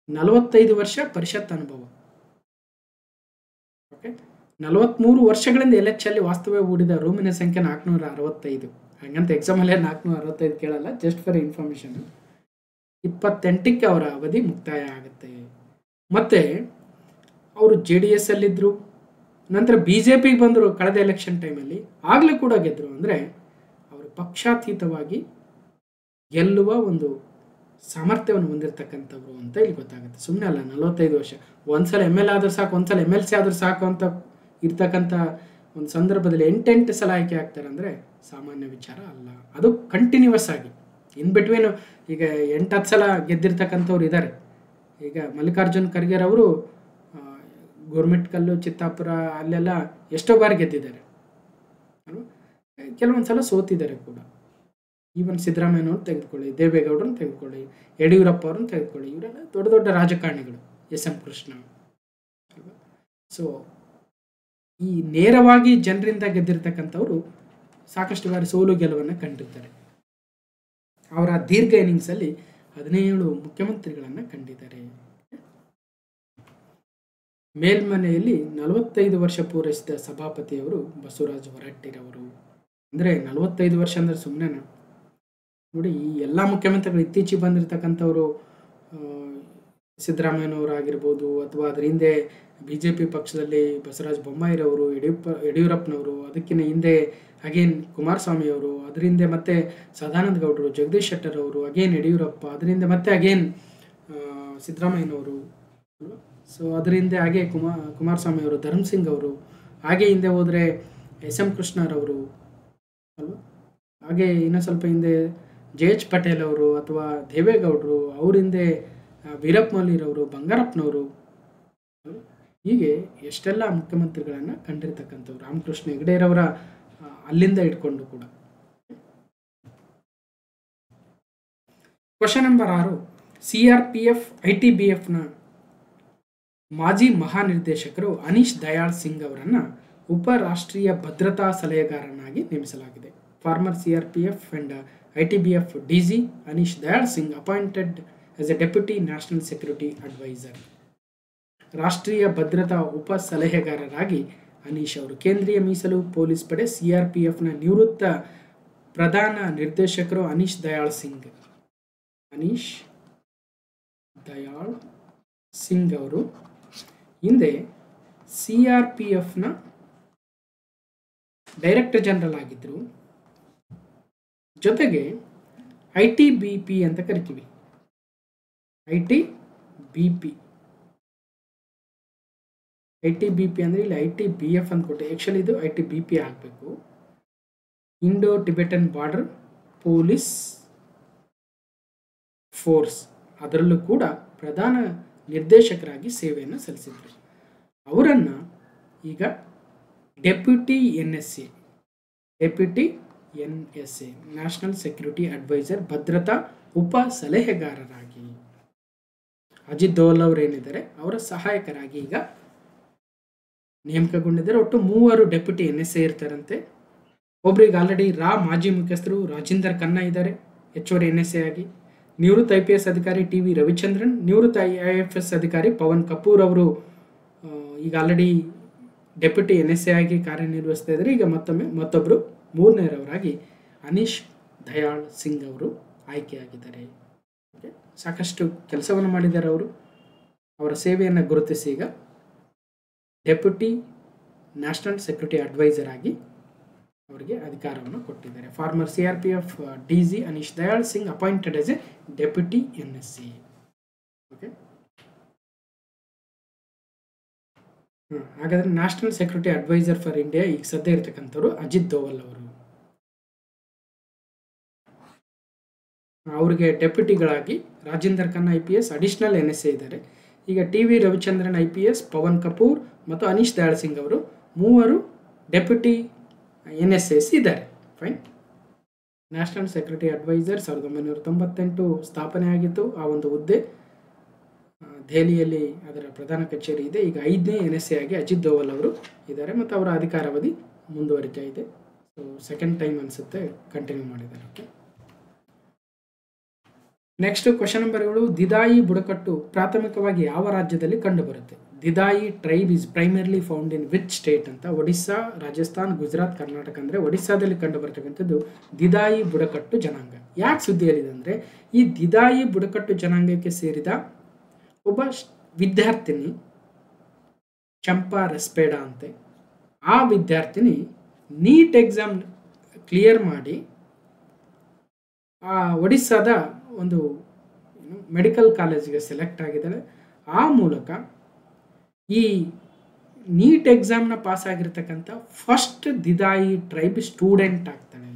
45 ವರ್ಷ ಪರಿಷತ್ ಅನುಭವ. ಓಕೆ, 43 ವರ್ಷಗಳಿಂದ LH ಅಲ್ಲಿ ವಾಸ್ತವ್ಯ ಹೂಡಿದ ರೂಮಿನ ಸಂಖ್ಯೆ 465. ಹಾಗಂತ ಎಕ್ಸಾಮಲ್ಲೇ 465 ಕೇಳಲ್ಲ, ಜಸ್ಟ್ ಫಾರ್ ಇನ್ಫಾರ್ಮೇಷನ್. 28ಕ್ಕೆ ಅವರ ಅವಧಿ ಮುಕ್ತಾಯ ಆಗುತ್ತೆ. ಮತ್ತು ಅವರು JDS ಅಲ್ಲಿದ್ದರು, ನಂತರ BJPಗೆ ಬಂದರು ಕಳೆದ ಎಲೆಕ್ಷನ್ ಟೈಮಲ್ಲಿ, ಆಗಲೂ ಕೂಡ ಗೆದ್ದರು. ಅಂದರೆ ಅವರು ಪಕ್ಷಾತೀತವಾಗಿ ಗೆಲ್ಲುವ ಒಂದು ಸಾಮರ್ಥ್ಯವನ್ನು ಹೊಂದಿರತಕ್ಕಂಥವ್ರು ಅಂತ ಇಲ್ಲಿ ಗೊತ್ತಾಗುತ್ತೆ. ಸುಮ್ಮನೆ ಅಲ್ಲ, 45 ವರ್ಷ. ಒಂದ್ಸಲ ML ಆದರೂ ಸಾಕು, ಒಂದ್ಸಲ MLC ಆದರೂ ಸಾಕು ಅಂತ ಇರ್ತಕ್ಕಂಥ ಒಂದು ಸಂದರ್ಭದಲ್ಲಿ 8 ಸಲ ಆಯ್ಕೆ ಆಗ್ತಾರೆ ಅಂದರೆ ಸಾಮಾನ್ಯ ವಿಚಾರ ಅಲ್ಲ. ಅದು ಕಂಟಿನ್ಯೂಸ್ ಆಗಿ ಇನ್ ಬಿಟ್ವೀನು. ಈಗ 8-10 ಸಲ ಗೆದ್ದಿರ್ತಕ್ಕಂಥವ್ರು ಇದ್ದಾರೆ. ಈಗ ಮಲ್ಲಿಕಾರ್ಜುನ್ ಖರ್ಗೆ ಅವರು ಗೋರ್ಮೆಟ್ಕಲ್ಲು, ಚಿತ್ತಾಪುರ ಅಲ್ಲೆಲ್ಲ ಎಷ್ಟೋ ಬಾರಿ ಗೆದ್ದಿದ್ದಾರೆ. ಕೆಲವೊಂದು ಸಲ ಸೋತಿದ್ದಾರೆ ಕೂಡ. ಈವನ್ ಸಿದ್ದರಾಮಯ್ಯನವ್ರನ್ನ ತೆಗೆದುಕೊಳ್ಳಿ, ದೇವೇಗೌಡರನ್ನ ತೆಗೆದುಕೊಳ್ಳಿ, ಯಡಿಯೂರಪ್ಪ ಅವ್ರನ್ನ ತೆಗೆದುಕೊಳ್ಳಿ, ಇವರೆಲ್ಲ ದೊಡ್ಡ ದೊಡ್ಡ ರಾಜಕಾರಣಿಗಳು. SM ಕೃಷ್ಣ. ಸೊ ಈ ನೇರವಾಗಿ ಜನರಿಂದ ಗೆದ್ದಿರ್ತಕ್ಕಂಥವ್ರು ಸಾಕಷ್ಟು ಬಾರಿ ಸೋಲು ಗೆಲುವನ್ನು ಕಂಡಿರ್ತಾರೆ. ಅವರ ದೀರ್ಘ ಇನ್ನಿಂಗ್ಸಲ್ಲಿ 17 ಮುಖ್ಯಮಂತ್ರಿಗಳನ್ನು ಕಂಡಿದ್ದಾರೆ. ಮೇಲ್ಮನೆಯಲ್ಲಿ 45 ವರ್ಷ ಪೂರೈಸಿದ ಸಭಾಪತಿಯವರು ಬಸವರಾಜ ಹೊರಟ್ಟಿರವರು. ಅಂದರೆ 45 ವರ್ಷ ಅಂದರೆ ಸುಮ್ಮನೆನಾ? ನೋಡಿ, ಈ ಎಲ್ಲ ಮುಖ್ಯಮಂತ್ರಿಗಳು ಇತ್ತೀಚೆಗೆ ಬಂದಿರತಕ್ಕಂಥವರು, ಸಿದ್ದರಾಮಯ್ಯನವರು ಆಗಿರ್ಬೋದು, ಅಥವಾ ಅದರ ಹಿಂದೆ BJP ಪಕ್ಷದಲ್ಲಿ ಬಸವರಾಜ ಬೊಮ್ಮಾಯಿರವರು, ಯಡಿಯೂರಪ್ಪನವರು, ಅದಕ್ಕಿಂತ ಹಿಂದೆ ಅಗೇನ್ ಕುಮಾರಸ್ವಾಮಿ ಅವರು, ಅದರ ಹಿಂದೆ ಮತ್ತೆ ಸದಾನಂದ ಗೌಡರು, ಜಗದೀಶ್ ಶೆಟ್ಟರ್ ಅವರು, ಅಗೇನ್ ಯಡಿಯೂರಪ್ಪ, ಅದರಿಂದ ಮತ್ತೆ ಅಗೇನ್ ಸಿದ್ದರಾಮಯ್ಯನವರು. ಸೊ ಅದರಿಂದ ಹಾಗೆ ಕುಮಾರಸ್ವಾಮಿ ಅವರು, ಧರ್ಮಸಿಂಗ್ ಅವರು, ಹಾಗೆ ಹಿಂದೆ ಹೋದರೆ SM ಕೃಷ್ಣರವರು ಅಲ್ವಾ, ಹಾಗೆ ಇನ್ನೂ ಸ್ವಲ್ಪ ಹಿಂದೆ JH ಪಟೇಲ್ ಅವರು ಅಥವಾ ದೇವೇಗೌಡರು, ಅವ್ರ ಹಿಂದೆ ವೀರಪ್ಪ ಮೊಯ್ಲಿರವರು, ಬಂಗಾರಪ್ಪನವರು, ಹೀಗೆ ಎಷ್ಟೆಲ್ಲ ಮುಖ್ಯಮಂತ್ರಿಗಳನ್ನು ಕಂಡಿರ್ತಕ್ಕಂಥವ್ರು. ರಾಮಕೃಷ್ಣ ಹೆಗಡೆರವರ ಅಲ್ಲಿಂದ ಇಟ್ಕೊಂಡು ಕೂಡ. Question number 6. CRPF ITBFನ ಮಾಜಿ ಮಹಾನಿರ್ದೇಶಕರು ಅನೀಶ್ ದಯಾಳ್ ಸಿಂಗ್ ಅವರನ್ನು ಉಪರಾಷ್ಟ್ರೀಯ ಭದ್ರತಾ ಸಲಹೆಗಾರನಾಗಿ ನೇಮಿಸಲಾಗಿದೆ. Farmer CRPF and ITBF DG Anish Dayal Singh appointed as a Deputy National Security Advisor. ರಾಷ್ಟ್ರೀಯ ಭದ್ರತಾ ಉಪ ಸಲಹೆಗಾರರಾಗಿ ಅನೀಶ್ ಅವರು ಕೇಂದ್ರೀಯ ಮೀಸಲು ಪೊಲೀಸ್ ಪಡೆ CRPFನ ನಿವೃತ್ತ ಪ್ರಧಾನ ನಿರ್ದೇಶಕರು ಅನೀಶ್ ದಯಾಳ್ ಸಿಂಗ್ ಅವರು ಹಿಂದೆ CRPFನ ಡೈರೆಕ್ಟರ್ ಜನರಲ್ ಆಗಿದ್ದರು. ಜೊತೆಗೆ ITBP ಅಂತ ಕರಿತೀವಿ, ITBP. ITBP ಅಂದರೆ ಇಲ್ಲಿ ITBF ಅಂತ ಕೊಟ್ಟೆ, ಆ್ಯಕ್ಚುಲಿ ಇದು ITBP ಆಗಬೇಕು. Indo Tibetan border police force, ಅದರಲ್ಲೂ ಕೂಡ ಪ್ರಧಾನ ನಿರ್ದೇಶಕರಾಗಿ ಸೇವೆಯನ್ನು ಸಲ್ಲಿಸಿದರು. ಅವರನ್ನು ಈಗ deputy NSA national security adviser, ಭದ್ರತಾ ಉಪ ಸಲಹೆಗಾರರಾಗಿ, ಅಜಿತ್ ದೋವಲ್ ಅವರು ಏನಿದ್ದಾರೆ ಅವರ ಸಹಾಯಕರಾಗಿ ಈಗ ನೇಮಕಗೊಂಡಿದ್ದಾರೆ. ಒಟ್ಟು 3 ಡೆಪ್ಯೂಟಿ NSA ಇರ್ತಾರಂತೆ. ಒಬ್ರಿಗೆ ಆಲ್ರೆಡಿ ಮಾಜಿ ಮುಖ್ಯಸ್ಥರು ರಾಜೇಂದರ್ ಖನ್ನಾ ಇದ್ದಾರೆ ಹೆಚ್ಚುವರಿ NSA ಆಗಿ. ನಿವೃತ್ತ IPS ಅಧಿಕಾರಿ TV ರವಿಚಂದ್ರನ್, ನಿವೃತ್ತ IFS ಅಧಿಕಾರಿ ಪವನ್ ಕಪೂರ್ ಅವರು ಈಗ ಆಲ್ರೆಡಿ ಡೆಪ್ಯೂಟಿ NSA ಆಗಿ ಕಾರ್ಯನಿರ್ವಹಿಸ್ತಾ ಇದ್ದಾರೆ. ಈಗ ಮತ್ತೊಬ್ಬರು 3ನೇಯವರಾಗಿ ಅನೀಶ್ ದಯಾಳ್ ಸಿಂಗ್ ಅವರು ಆಯ್ಕೆಯಾಗಿದ್ದಾರೆ. ಸಾಕಷ್ಟು ಕೆಲಸವನ್ನು ಮಾಡಿದ್ದಾರೆ ಅವರು. ಅವರ ಸೇವೆಯನ್ನು ಗುರುತಿಸಿ ಈಗ ಡೆಪ್ಯೂಟಿ ನ್ಯಾಷನಲ್ ಸೆಕ್ಯೂರಿಟಿ ಅಡ್ವೈಸರ್ ಆಗಿ ಅವರಿಗೆ ಅಧಿಕಾರವನ್ನು ಕೊಟ್ಟಿದ್ದಾರೆ. Former CRPF DG Anish Dayal Singh appointed as a deputy NSA. Okay, ಹಾಗಾದರೆ national security advisor for India ಈಗ ಸದ್ಯ ಇರ್ತಕ್ಕಂಥವ್ರು ಅಜಿತ್ ದೋವಲ್ ಅವರು. ಅವರಿಗೆ ಡೆಪ್ಯೂಟಿಗಳಾಗಿ Rajinder Khanna IPS additional NSA ಇದ್ದಾರೆ. ಈಗ TV ರವಿಚಂದ್ರನ್ IPS, ಪವನ್ ಕಪೂರ್ ಮತ್ತು ಅನೀಶ್ ದಯಾಳ್ ಸಿಂಗ್ ಅವರು 3 ಡೆಪ್ಯೂಟಿ NSAs ಇದ್ದಾರೆ. ಫೈನ್. ನ್ಯಾಷನಲ್ ಸೆಕ್ಯೂರಿಟಿ ಅಡ್ವೈಸರ್ 1998 ಸ್ಥಾಪನೆ ಆಗಿತ್ತು. ಆ ಒಂದು ಹುದ್ದೆ ದೆಹಲಿಯಲ್ಲಿ ಅದರ ಪ್ರಧಾನ ಕಚೇರಿ ಇದೆ. ಈಗ 5ನೇ NSA ಆಗಿ ಅಜಿತ್ ದೋವಲ್ ಅವರು ಇದ್ದಾರೆ ಮತ್ತು ಅವರ ಅಧಿಕಾರಾವಧಿ ಮುಂದುವರಿತಾ ಇದೆ. ಸೊ ಸೆಕೆಂಡ್ ಟೈಮ್ ಅನಿಸುತ್ತೆ ಕಂಟಿನ್ಯೂ ಮಾಡಿದ್ದಾರೆ. ಓಕೆ, ನೆಕ್ಸ್ಟ್ ಕ್ವಶನ್ ನಂಬರ್ಗಳು. ದಿದಾಯಿ ಬುಡಕಟ್ಟು ಪ್ರಾಥಮಿಕವಾಗಿ ಯಾವ ರಾಜ್ಯದಲ್ಲಿ ಕಂಡುಬರುತ್ತೆ? Didayi tribe is primarily found in which state ಅಂತ. ಒಡಿಸ್ಸಾ, ರಾಜಸ್ಥಾನ್, ಗುಜರಾತ್, ಕರ್ನಾಟಕ. ಅಂದರೆ ಒಡಿಸ್ಸಾದಲ್ಲಿ ಕಂಡು ಬರ್ತಕ್ಕಂಥದ್ದು ದಿದಾಯಿ ಬುಡಕಟ್ಟು ಜನಾಂಗ. ಯಾಕೆ ಸುದ್ದಿಯಲ್ಲಿದೆ ಅಂದರೆ ಈ ದಿದಾಯಿ ಬುಡಕಟ್ಟು ಜನಾಂಗಕ್ಕೆ ಸೇರಿದ ಒಬ್ಬ ವಿದ್ಯಾರ್ಥಿನಿ ಚಂಪಾ ರೆಸ್ಪೇಡಾ ಅಂತೆ. ಆ ವಿದ್ಯಾರ್ಥಿನಿ ನೀಟ್ ಎಕ್ಸಾಮ್ ಕ್ಲಿಯರ್ ಮಾಡಿ ಒಡಿಸ್ಸಾದ ಒಂದು ಮೆಡಿಕಲ್ ಕಾಲೇಜಿಗೆ ಸೆಲೆಕ್ಟ್ ಆಗಿದ್ದಾಳೆ. ಆ ಮೂಲಕ ಈ ನೀಟ್ ಎಕ್ಸಾಮ್ನ ಪಾಸ್ ಆಗಿರ್ತಕ್ಕಂಥ ಫಸ್ಟ್ ದಿದಾಯಿ ಟ್ರೈಬ್ ಸ್ಟೂಡೆಂಟ್ ಆಗ್ತಾಳೆ.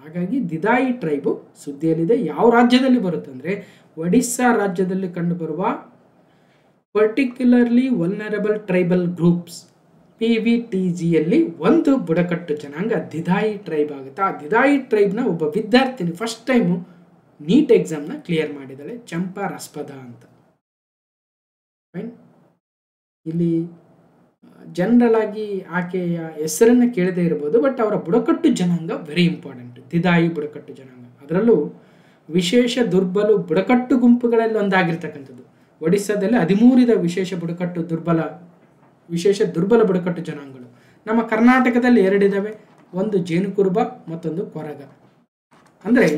ಹಾಗಾಗಿ ದಿದಾಯಿ ಟ್ರೈಬು ಸುದ್ದಿಯಲ್ಲಿದೆ. ಯಾವ ರಾಜ್ಯದಲ್ಲಿ ಬರುತ್ತೆ ಅಂದರೆ ಒಡಿಸ್ಸಾ ರಾಜ್ಯದಲ್ಲಿ ಕಂಡುಬರುವ ಪರ್ಟಿಕ್ಯುಲರ್ಲಿ ವಲ್ನರಬಲ್ ಟ್ರೈಬಲ್ ಗ್ರೂಪ್ಸ್ PVTGಯಲ್ಲಿ ಒಂದು ಬುಡಕಟ್ಟು ಜನಾಂಗ ದಿದಾಯಿ ಟ್ರೈಬ್ ಆಗುತ್ತೆ. ಆ ದಿದಾಯಿ ಟ್ರೈಬ್ನ ಒಬ್ಬ ವಿದ್ಯಾರ್ಥಿನಿ ಫಸ್ಟ್ ಟೈಮು ನೀಟ್ ಎಕ್ಸಾಮ್ನ ಕ್ಲಿಯರ್ ಮಾಡಿದ್ದಾಳೆ, ಚಂಪಾ ರಸ್ಪದ ಅಂತ. ಫೈನ್. ಇಲ್ಲಿ ಜನರಲ್ ಆಗಿ ಆಕೆಯ ಹೆಸರನ್ನು ಕೇಳದೇ ಇರ್ಬೋದು, ಬಟ್ ಅವರ ಬುಡಕಟ್ಟು ಜನಾಂಗ ವೆರಿ ಇಂಪಾರ್ಟೆಂಟ್. ದಿದಾಯಿ ಬುಡಕಟ್ಟು ಜನಾಂಗ, ಅದರಲ್ಲೂ ವಿಶೇಷ ದುರ್ಬಲ ಬುಡಕಟ್ಟು ಗುಂಪುಗಳಲ್ಲಿ ಒಂದಾಗಿರ್ತಕ್ಕಂಥದ್ದು. ಒಡಿಸ್ಸಾದಲ್ಲಿ 13 ವಿಶೇಷ ದುರ್ಬಲ ಬುಡಕಟ್ಟು ಜನಾಂಗಗಳು. ನಮ್ಮ ಕರ್ನಾಟಕದಲ್ಲಿ 2 ಇದ್ದಾವೆ, ಒಂದು ಜೇನುಕುರುಬ ಮತ್ತೊಂದು ಕೊರಗ. ಅಂದರೆ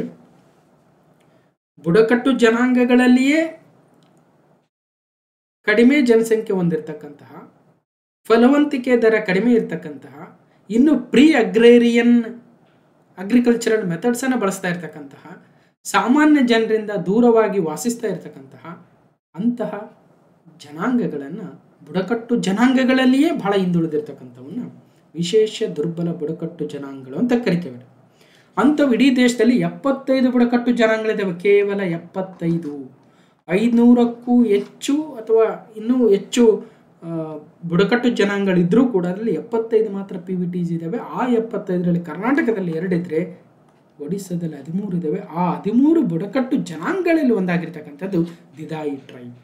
ಬುಡಕಟ್ಟು ಜನಾಂಗಗಳಲ್ಲಿಯೇ ಕಡಿಮೆ ಜನಸಂಖ್ಯೆ ಹೊಂದಿರತಕ್ಕಂತಹ, ಫಲವಂತಿಕೆ ದರ ಕಡಿಮೆ ಇರತಕ್ಕಂತಹ, ಇನ್ನು ಪ್ರೀ ಅಗ್ರಿಕಲ್ಚರಲ್ ಮೆಥಡ್ಸನ್ನು ಬಳಸ್ತಾ ಇರ್ತಕ್ಕಂತಹ, ಸಾಮಾನ್ಯ ಜನರಿಂದ ದೂರವಾಗಿ ವಾಸಿಸ್ತಾ ಇರ್ತಕ್ಕಂತಹ ಅಂತಹ ಜನಾಂಗಗಳನ್ನು ಬುಡಕಟ್ಟು ಜನಾಂಗಗಳಲ್ಲಿಯೇ ಬಹಳ ಹಿಂದುಳಿದಿರ್ತಕ್ಕಂಥವನ್ನ ವಿಶೇಷ ದುರ್ಬಲ ಬುಡಕಟ್ಟು ಜನಾಂಗಗಳು ಅಂತ ಕರಿತೇವೆ. ಅಂಥವು ಇಡೀ ದೇಶದಲ್ಲಿ 75 ಬುಡಕಟ್ಟು ಜನಾಂಗಗಳಿದ್ದಾವೆ. ಕೇವಲ 75. 500ಕ್ಕೂ ಹೆಚ್ಚು ಅಥವಾ ಇನ್ನೂ ಹೆಚ್ಚು ಬುಡಕಟ್ಟು ಜನಾಂಗಗಳಿದ್ರೂ ಕೂಡ ಅದರಲ್ಲಿ 75 ಮಾತ್ರ PVTs ಇದ್ದಾವೆ. ಆ 75ರಲ್ಲಿ ಕರ್ನಾಟಕದಲ್ಲಿ 2 ಇದ್ದರೆ ಒಡಿಸ್ಸಾದಲ್ಲಿ 13 ಇದ್ದಾವೆ. ಆ 13 ಬುಡಕಟ್ಟು ಜನಾಂಗಗಳಲ್ಲಿ ಒಂದಾಗಿರ್ತಕ್ಕಂಥದ್ದು ದಿದಾಯಿ ಟ್ರೈಬ್.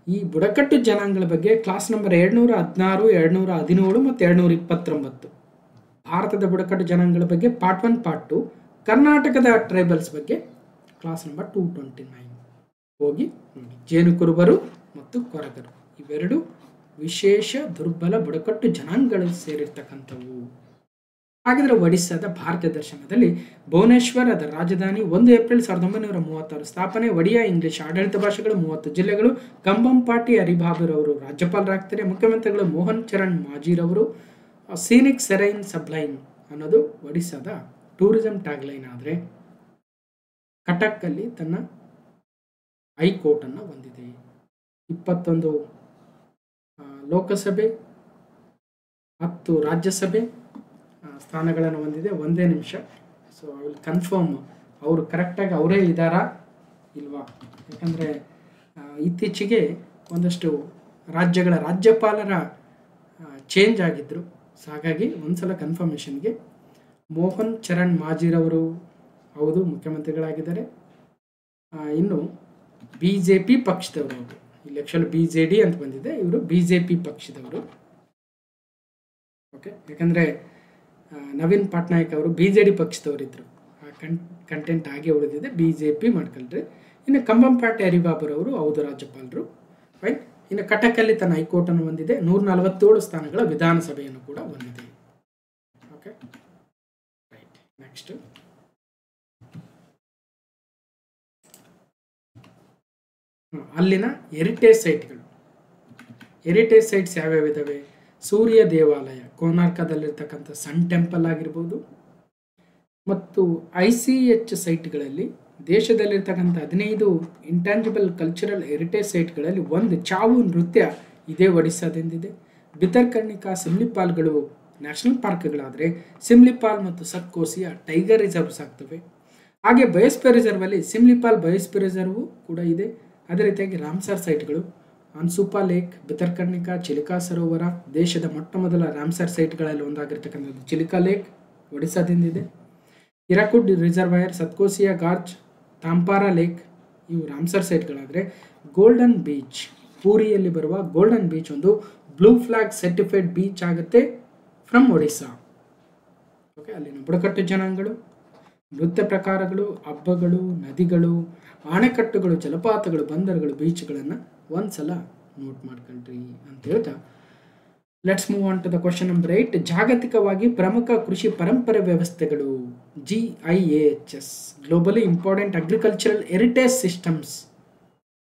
ಈ ಬುಡಕಟ್ಟು ಜನಾಂಗಗಳ ಬಗ್ಗೆ ಕ್ಲಾಸ್ ನಂಬರ್ 216, 217 ಮತ್ತು 229 ಭಾರತದ ಬುಡಕಟ್ಟು ಜನಾಂಗಗಳ ಬಗ್ಗೆ ಪಾರ್ಟ್ 1, ಪಾರ್ಟ್ 2, ಕರ್ನಾಟಕದ ಟ್ರೈಬಲ್ಸ್ ಬಗ್ಗೆ ಕ್ಲಾಸ್ ನಂಬರ್ 229 ಹೋಗಿ ನೋಡಿ. ಜೇನುಕುರುಬರು ಮತ್ತು ಕೊರಗರು ಇವೆರಡು ವಿಶೇಷ ದುರ್ಬಲ ಬುಡಕಟ್ಟು ಜನಾಂಗಗಳು ಸೇರಿರ್ತಕ್ಕಂಥವು. ಹಾಗಿದ್ರೆ ಒಡಿಸ್ಸಾದ ಭಾರತ ದರ್ಶನದಲ್ಲಿ ಭುವನೇಶ್ವರ್ ಅದರ ರಾಜಧಾನಿ. 1 ಏಪ್ರಿಲ್ 1936 ಸ್ಥಾಪನೆ. ಒಡಿಯಾ ಇಂಗ್ಲಿಷ್ ಆಡಳಿತ ಭಾಷೆಗಳು. 30 ಜಿಲ್ಲೆಗಳು. ಕಂಬಂಪಾಟಿ ಹರಿಬಾಬುರವರು ರಾಜ್ಯಪಾಲರಾಗ್ತಾರೆ. ಮುಖ್ಯಮಂತ್ರಿಗಳು ಮೋಹನ್ ಚರಣ್ ಮಾಜಿರವರು. ಸೀನಿಕ್ ಸೆರೈನ್ ಸಬ್ಲೈನ್ ಅನ್ನೋದು ಒಡಿಸ್ಸಾದ ಟೂರಿಸಂ ಟ್ಯಾಗ್ಲೈನ್ ಆದರೆ ಕಟಕ್ಕಲ್ಲಿ ತನ್ನ ಹೈಕೋರ್ಟನ್ನು ಹೊಂದಿದೆ. 21 ಲೋಕಸಭೆ 10 ರಾಜ್ಯಸಭೆ ಸ್ಥಾನಗಳನ್ನು ಹೊಂದಿದೆ. ಒಂದೇ ನಿಮಿಷ. ಸೊ ಐ ವಿಲ್ ಕನ್ಫರ್ಮ್ ಅವರು ಕರೆಕ್ಟಾಗಿ ಅವರೇ ಇದ್ದಾರಾ ಇಲ್ವಾ, ಯಾಕಂದರೆ ಇತ್ತೀಚೆಗೆ ಒಂದಷ್ಟು ರಾಜ್ಯಗಳ ರಾಜ್ಯಪಾಲರ ಚೇಂಜ್ ಆಗಿದ್ದರು. ಸೊ ಹಾಗಾಗಿ ಒಂದ್ಸಲ ಕನ್ಫರ್ಮೇಷನ್ಗೆ ಮೋಹನ್ ಚರಣ್ ಮಾಜಿರವರು ಹೌದು ಮುಖ್ಯಮಂತ್ರಿಗಳಾಗಿದ್ದಾರೆ. ಇನ್ನು BJP ಪಕ್ಷದವರು, ಅವರು ಇಲ್ಲಿ ಆ್ಯಕ್ಚುಲಿ BJD ಅಂತ ಬಂದಿದೆ, ಇವರು BJP ಪಕ್ಷದವರು. ಓಕೆ, ಯಾಕಂದರೆ ನವೀನ್ ಪಟ್ನಾಯಕ್ ಅವರು BJD ಪಕ್ಷದವರಿದ್ದರು. ಆ ಕಂಟೆಂಟ್ ಹಾಗೆ ಉಳಿದಿದೆ, BJP ಮಾಡ್ಕೊಳ್ರಿ. ಇನ್ನು ಕಂಬಂಪಾಟಿ ಹರಿಬಾಬುರವರು ಹೌದು ರಾಜ್ಯಪಾಲರು. ರೈಟ್. ಇನ್ನು ಕಟಕಲ್ಲಿ ತನ್ನ ಹೈಕೋರ್ಟನ್ನು ಹೊಂದಿದೆ. 147 ಸ್ಥಾನಗಳ ವಿಧಾನಸಭೆಯನ್ನು ಕೂಡ ಹೊಂದಿದೆ. Okay, right. ನೆಕ್ಸ್ಟ್ ಅಲ್ಲಿನ ಹೆರಿಟೇಜ್ ಸೈಟ್ಗಳು. ಹೆರಿಟೇಜ್ ಸೈಟ್ಸ್ ಯಾವ್ಯಾವ ಇದ್ದಾವೆ? ಸೂರ್ಯ ದೇವಾಲಯ, ಕೋನಾರ್ಕದಲ್ಲಿರ್ತಕ್ಕಂಥ ಸನ್ ಟೆಂಪಲ್ ಆಗಿರ್ಬೋದು. ಮತ್ತು ICH ಸೈಟ್ಗಳಲ್ಲಿ ದೇಶದಲ್ಲಿರ್ತಕ್ಕಂಥ 15 ಇಂಟ್ಯಾಂಜಿಬಲ್ ಕಲ್ಚರಲ್ ಹೆರಿಟೇಜ್ ಸೈಟ್ಗಳಲ್ಲಿ ಒಂದು ಚಾವು ನೃತ್ಯ ಇದೇ ಒಡಿಸ್ಸಾದಿಂದಿದೆ. ಬಿತರ್ಕರ್ಣಿಕಾ ಸಿಮ್ಲಿಪಾಲ್ಗಳು ನ್ಯಾಷನಲ್ ಪಾರ್ಕ್ಗಳಾದರೆ ಸಿಮ್ಲಿಪಾಲ್ ಮತ್ತು ಸತ್ಕೋಸಿಯ ಟೈಗರ್ ರಿಸರ್ವ್ಸ್ ಆಗ್ತವೆ. ಹಾಗೆ ಬಯೋಸ್ಫಿಯರ್ ರಿಸರ್ವಲ್ಲಿ ಸಿಮ್ಲಿಪಾಲ್ ಬಯೋಸ್ಫಿಯರ್ ರಿಸರ್ವ್ ಕೂಡ ಇದೆ. ಅದೇ ರೀತಿಯಾಗಿ ರಾಮ್ಸರ್ ಸೈಟ್ಗಳು ಅನ್ಸುಪಾ ಲೇಕ್, ಬಿತರ್ಕರ್ಣಿಕಾ, ಚಿಲಿಕಾ ಸರೋವರ, ದೇಶದ ಮೊಟ್ಟ ಮೊದಲ ರಾಮ್ಸರ್ ಸೈಟ್ಗಳಲ್ಲಿ ಒಂದಾಗಿರ್ತಕ್ಕಂಥದ್ದು ಚಿಲಿಕಾ ಲೇಕ್ ಒಡಿಸ್ಸಾದಿಂದಿದೆ. Hirakud reservoir, Satkosia gorge, Tampara lake ಇವು ರಾಮ್ಸರ್ ಸೈಟ್ಗಳಾದರೆ ಗೋಲ್ಡನ್ ಬೀಚ್, ಪೂರಿಯಲ್ಲಿ ಬರುವ ಗೋಲ್ಡನ್ ಬೀಚ್ ಒಂದು ಬ್ಲೂ ಫ್ಲಾಗ್ ಸರ್ಟಿಫೈಡ್ ಬೀಚ್ ಆಗುತ್ತೆ ಫ್ರಮ್ ಒಡಿಸ್ಸಾ. ಓಕೆ, ಅಲ್ಲಿನ ಬುಡಕಟ್ಟು ಜನಾಂಗಗಳು, ನೃತ್ಯ ಪ್ರಕಾರಗಳು, ಹಬ್ಬಗಳು, ನದಿಗಳು, ಅಣೆಕಟ್ಟುಗಳು, ಜಲಪಾತಗಳು, ಬಂದರುಗಳು, ಬೀಚ್ಗಳನ್ನು ಒಂದ್ಸಲ ನೋಟ್ ಮಾಡ್ಕೊಳ್ರಿ ಅಂತ ಹೇಳ್ತಾ let's move on to the question number 8. ಜಾಗತಿಕವಾಗಿ ಪ್ರಮುಖ ಕೃಷಿ ಪರಂಪರೆ ವ್ಯವಸ್ಥೆಗಳು GIAHS, globally important agricultural heritage systems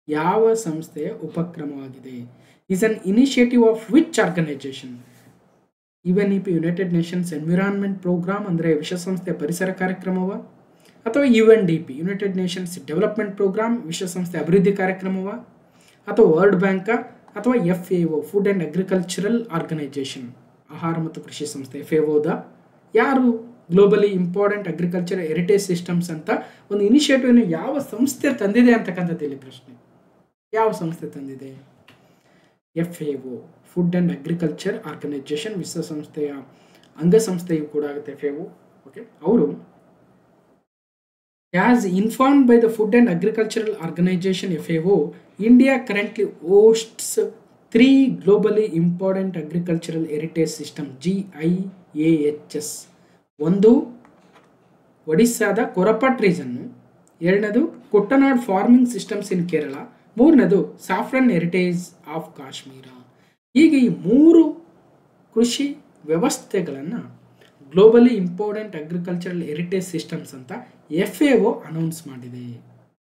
ಯಾವ ಸಂಸ್ಥೆಯ ಉಪಕ್ರಮವಾಗಿದೆ? Is an initiative of which organization? UNEP, United Nations environment programme ಅಂದರೆ ವಿಶ್ವಸಂಸ್ಥೆಯ ಪರಿಸರ ಕಾರ್ಯಕ್ರಮವ, ಅಥವಾ UNDP, United Nations development programme ವಿಶ್ವಸಂಸ್ಥೆ ಅಭಿವೃದ್ಧಿ ಕಾರ್ಯಕ್ರಮವ, ಅಥವಾ ವರ್ಲ್ಡ್ ಬ್ಯಾಂಕ, ಅಥವಾ FAO, food and agricultural organization, ಆಹಾರ ಮತ್ತು ಕೃಷಿ ಸಂಸ್ಥೆ FAOದ ಯಾರು globally important agriculture heritage systems ಅಂತ ಒಂದು ಇನಿಷಿಯೇಟಿವ್ನ ಯಾವ ಸಂಸ್ಥೆ ತಂದಿದೆ ಅಂತಕ್ಕಂಥದ್ದು ಇಲ್ಲಿ ಪ್ರಶ್ನೆ. ಯಾವ ಸಂಸ್ಥೆ ತಂದಿದೆ? FAO, food and agriculture organisation, ವಿಶ್ವಸಂಸ್ಥೆಯ ಅಂಗಸಂಸ್ಥೆಯು ಕೂಡ ಆಗುತ್ತೆ FAO. ಓಕೆ, ಅವರು as informed by the Food and Agricultural Organization FAO, India currently hosts 3 globally important agricultural heritage system GIAHS. ಒಂದು ಒಡಿಸ್ಸಾದ ಕೊರಪಟ್ ರೀಜನ್ನು, ಎರಡನೇದು ಕುಟ್ಟನಾಡ್ ಫಾರ್ಮಿಂಗ್ ಸಿಸ್ಟಮ್ಸ್ ಇನ್ ಕೇರಳ, ಮೂರನೇದು ಸಾಫ್ರನ್ ಹೆರಿಟೇಜ್ ಆಫ್ ಕಾಶ್ಮೀರ. ಹೀಗೆ ಈ 3 ಕೃಷಿ ವ್ಯವಸ್ಥೆಗಳನ್ನು globally important agricultural heritage systems ಅಂತ FAO ಅನೌನ್ಸ್ ಮಾಡಿದೆ.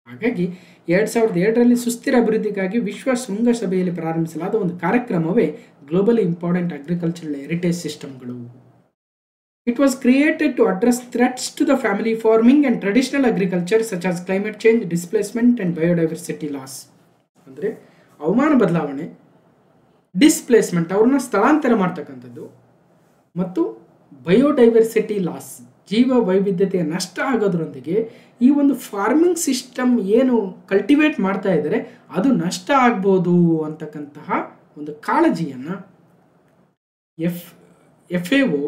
ಹಾಗಾಗಿ 2007ರಲ್ಲಿ ಸುಸ್ಥಿರ ಅಭಿವೃದ್ಧಿಗಾಗಿ ವಿಶ್ವ ಶೃಂಗಸಭೆಯಲ್ಲಿ ಪ್ರಾರಂಭಿಸಲಾದ ಒಂದು ಕಾರ್ಯಕ್ರಮವೇ ಗ್ಲೋಬಲಿ ಇಂಪಾರ್ಟೆಂಟ್ ಅಗ್ರಿಕಲ್ಚರಲ್ ಹೆರಿಟೇಜ್ ಸಿಸ್ಟಮ್ಗಳು. It was created to address threats to the family farming and traditional agriculture such as climate change, displacement and biodiversity loss. ಅಂದರೆ ಹವಾಮಾನ ಬದಲಾವಣೆ, ಡಿಸ್ಪ್ಲೇಸ್ಮೆಂಟ್ ಅವ್ರನ್ನ ಸ್ಥಳಾಂತರ ಮಾಡ್ತಕ್ಕಂಥದ್ದು, ಮತ್ತು ಬಯೋಡೈವರ್ಸಿಟಿ ಲಾಸ್, ಜೀವ ವೈವಿಧ್ಯತೆಯ ನಷ್ಟ ಆಗೋದ್ರೊಂದಿಗೆ ಈ ಒಂದು ಫಾರ್ಮಿಂಗ್ ಸಿಸ್ಟಮ್ ಏನು ಕಲ್ಟಿವೇಟ್ ಮಾಡ್ತಾ ಇದ್ದಾರೆ ಅದು ನಷ್ಟ ಆಗ್ಬೋದು ಅಂತಕ್ಕಂತಹ ಒಂದು ಕಾಳಜಿಯನ್ನು FAO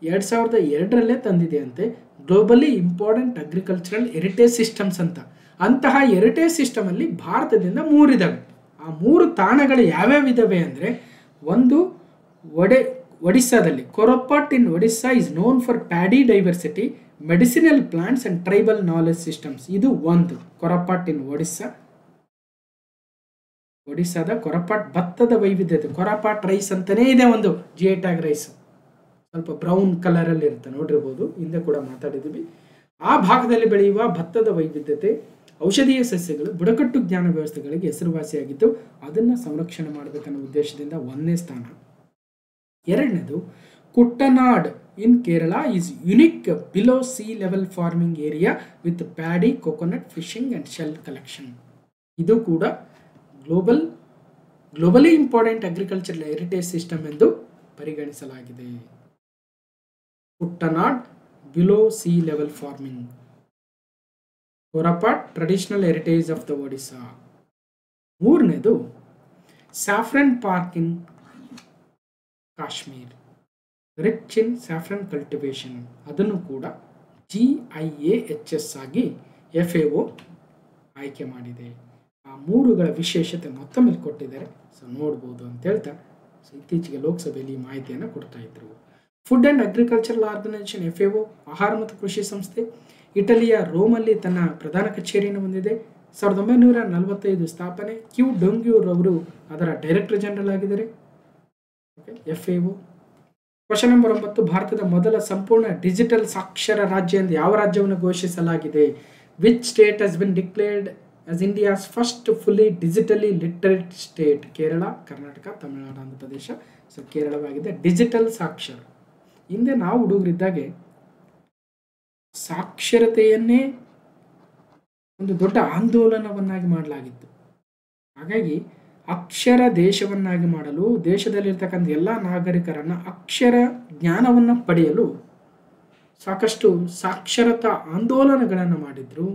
2002ರಲ್ಲೇ ತಂದಿದೆ ಅಂತೆ, globally important agricultural heritage systems ಅಂತ. ಅಂತಹ ಹೆರಿಟೇಜ್ ಸಿಸ್ಟಮಲ್ಲಿ ಭಾರತದಿಂದ 3 ಇದ್ದಾವೆ. ಆ 3 ತಾಣಗಳು ಯಾವ್ಯಾವ ಇದ್ದಾವೆ ಅಂದರೆ, ಒಂದು ಒಡಿಸ್ಸಾದಲ್ಲಿ Koraput in Odisha is known for paddy diversity, medicinal plants and tribal knowledge systems. ಇದು ಒಂದು ಕೊರಪಟ್ ಇನ್ ಒಡಿಸ್ಸಾದ ಕೊರಪಟ್ ಭತ್ತದ ವೈವಿಧ್ಯತೆ, ಕೊರಪಟ್ ರೈಸ್ ಅಂತಲೇ ಇದೆ ಒಂದು GI ಟ್ಯಾಗ್ ರೈಸ್, ಸ್ವಲ್ಪ ಬ್ರೌನ್ ಕಲರಲ್ಲಿ ಇರುತ್ತೆ, ನೋಡಿರ್ಬೋದು, ಹಿಂದೆ ಕೂಡ ಮಾತಾಡಿದ್ದೀವಿ. ಆ ಭಾಗದಲ್ಲಿ ಬೆಳೆಯುವ ಭತ್ತದ ವೈವಿಧ್ಯತೆ, ಔಷಧೀಯ ಸಸ್ಯಗಳು, ಬುಡಕಟ್ಟು ಜ್ಞಾನ ವ್ಯವಸ್ಥೆಗಳಿಗೆ ಹೆಸರುವಾಸಿಯಾಗಿದ್ದು ಅದನ್ನು ಸಂರಕ್ಷಣೆ ಮಾಡಬೇಕನ್ನೋ ಉದ್ದೇಶದಿಂದ 1ನೇ ಸ್ಥಾನ. ಎರಡನೇದು ಕುಟ್ಟನಾಡ್ in Kerala is unique below sea level farming area with paddy, coconut, fishing and shell collection. ಇದು ಕೂಡ globally important agricultural heritage system ಎಂದು ಪರಿಗಣಿಸಲಾಗಿದೆ. Kuttanad below sea level farming. Koraput traditional heritage of the Odisha. ಮೂರನೇದು saffron park in Kashmir, rich in saffron cultivation. ಅದನ್ನು ಕೂಡ GIAHS ಆಗಿ FAO ಆಯ್ಕೆ ಮಾಡಿದೆ. ಆ ಮೂರುಗಳ ವಿಶೇಷತೆ ಮತ್ತೊಮ್ಮೆ ಕೊಟ್ಟಿದ್ದಾರೆ, ಸೊ ನೋಡ್ಬೋದು ಅಂತ ಹೇಳ್ತಾ ಇತ್ತೀಚೆಗೆ ಲೋಕಸಭೆಯಲ್ಲಿ ಮಾಹಿತಿಯನ್ನು ಕೊಡ್ತಾ ಇದ್ರು. Food and agricultural organisation FAO ಆಹಾರ ಮತ್ತು ಕೃಷಿ ಸಂಸ್ಥೆ ಇಟಲಿಯ ರೋಮಲ್ಲಿ ತನ್ನ ಪ್ರಧಾನ ಕಚೇರಿಯನ್ನು ಹೊಂದಿದೆ. 1945 ಸ್ಥಾಪನೆ. ಕ್ಯೂ ಡೊಂಗ್ಯೂರ್ ಅವರು ಅದರ ಡೈರೆಕ್ಟರ್ ಜನರಲ್ ಆಗಿದ್ದಾರೆ. FAO. ಕ್ವಶನ್ ನಂಬರ್ 9, ಭಾರತದ ಮೊದಲ ಸಂಪೂರ್ಣ ಡಿಜಿಟಲ್ ಸಾಕ್ಷರ ರಾಜ್ಯ ಎಂದು ಯಾವ ರಾಜ್ಯವನ್ನು ಘೋಷಿಸಲಾಗಿದೆ? Which state has been declared as India's first fully digitally literate state? Kerala, Karnataka, Tamil Nadu, Andhra Pradesh. So ಕೇರಳವಾಗಿದೆ ಡಿಜಿಟಲ್ ಸಾಕ್ಷರ. ಹಿಂದೆ ನಾವು ಹುಡುಗರಿದ್ದಾಗೆ ಸಾಕ್ಷರತೆಯನ್ನೇ ಒಂದು ದೊಡ್ಡ ಆಂದೋಲನವನ್ನಾಗಿ ಮಾಡಲಾಗಿತ್ತು. ಹಾಗಾಗಿ ಅಕ್ಷರ ದೇಶವನ್ನಾಗಿ ಮಾಡಲು ದೇಶದಲ್ಲಿರ್ತಕ್ಕಂಥ ಎಲ್ಲ ನಾಗರಿಕರನ್ನು ಅಕ್ಷರ ಜ್ಞಾನವನ್ನು ಪಡೆಯಲು ಸಾಕಷ್ಟು ಸಾಕ್ಷರತಾ ಆಂದೋಲನಗಳನ್ನು ಮಾಡಿದ್ರು.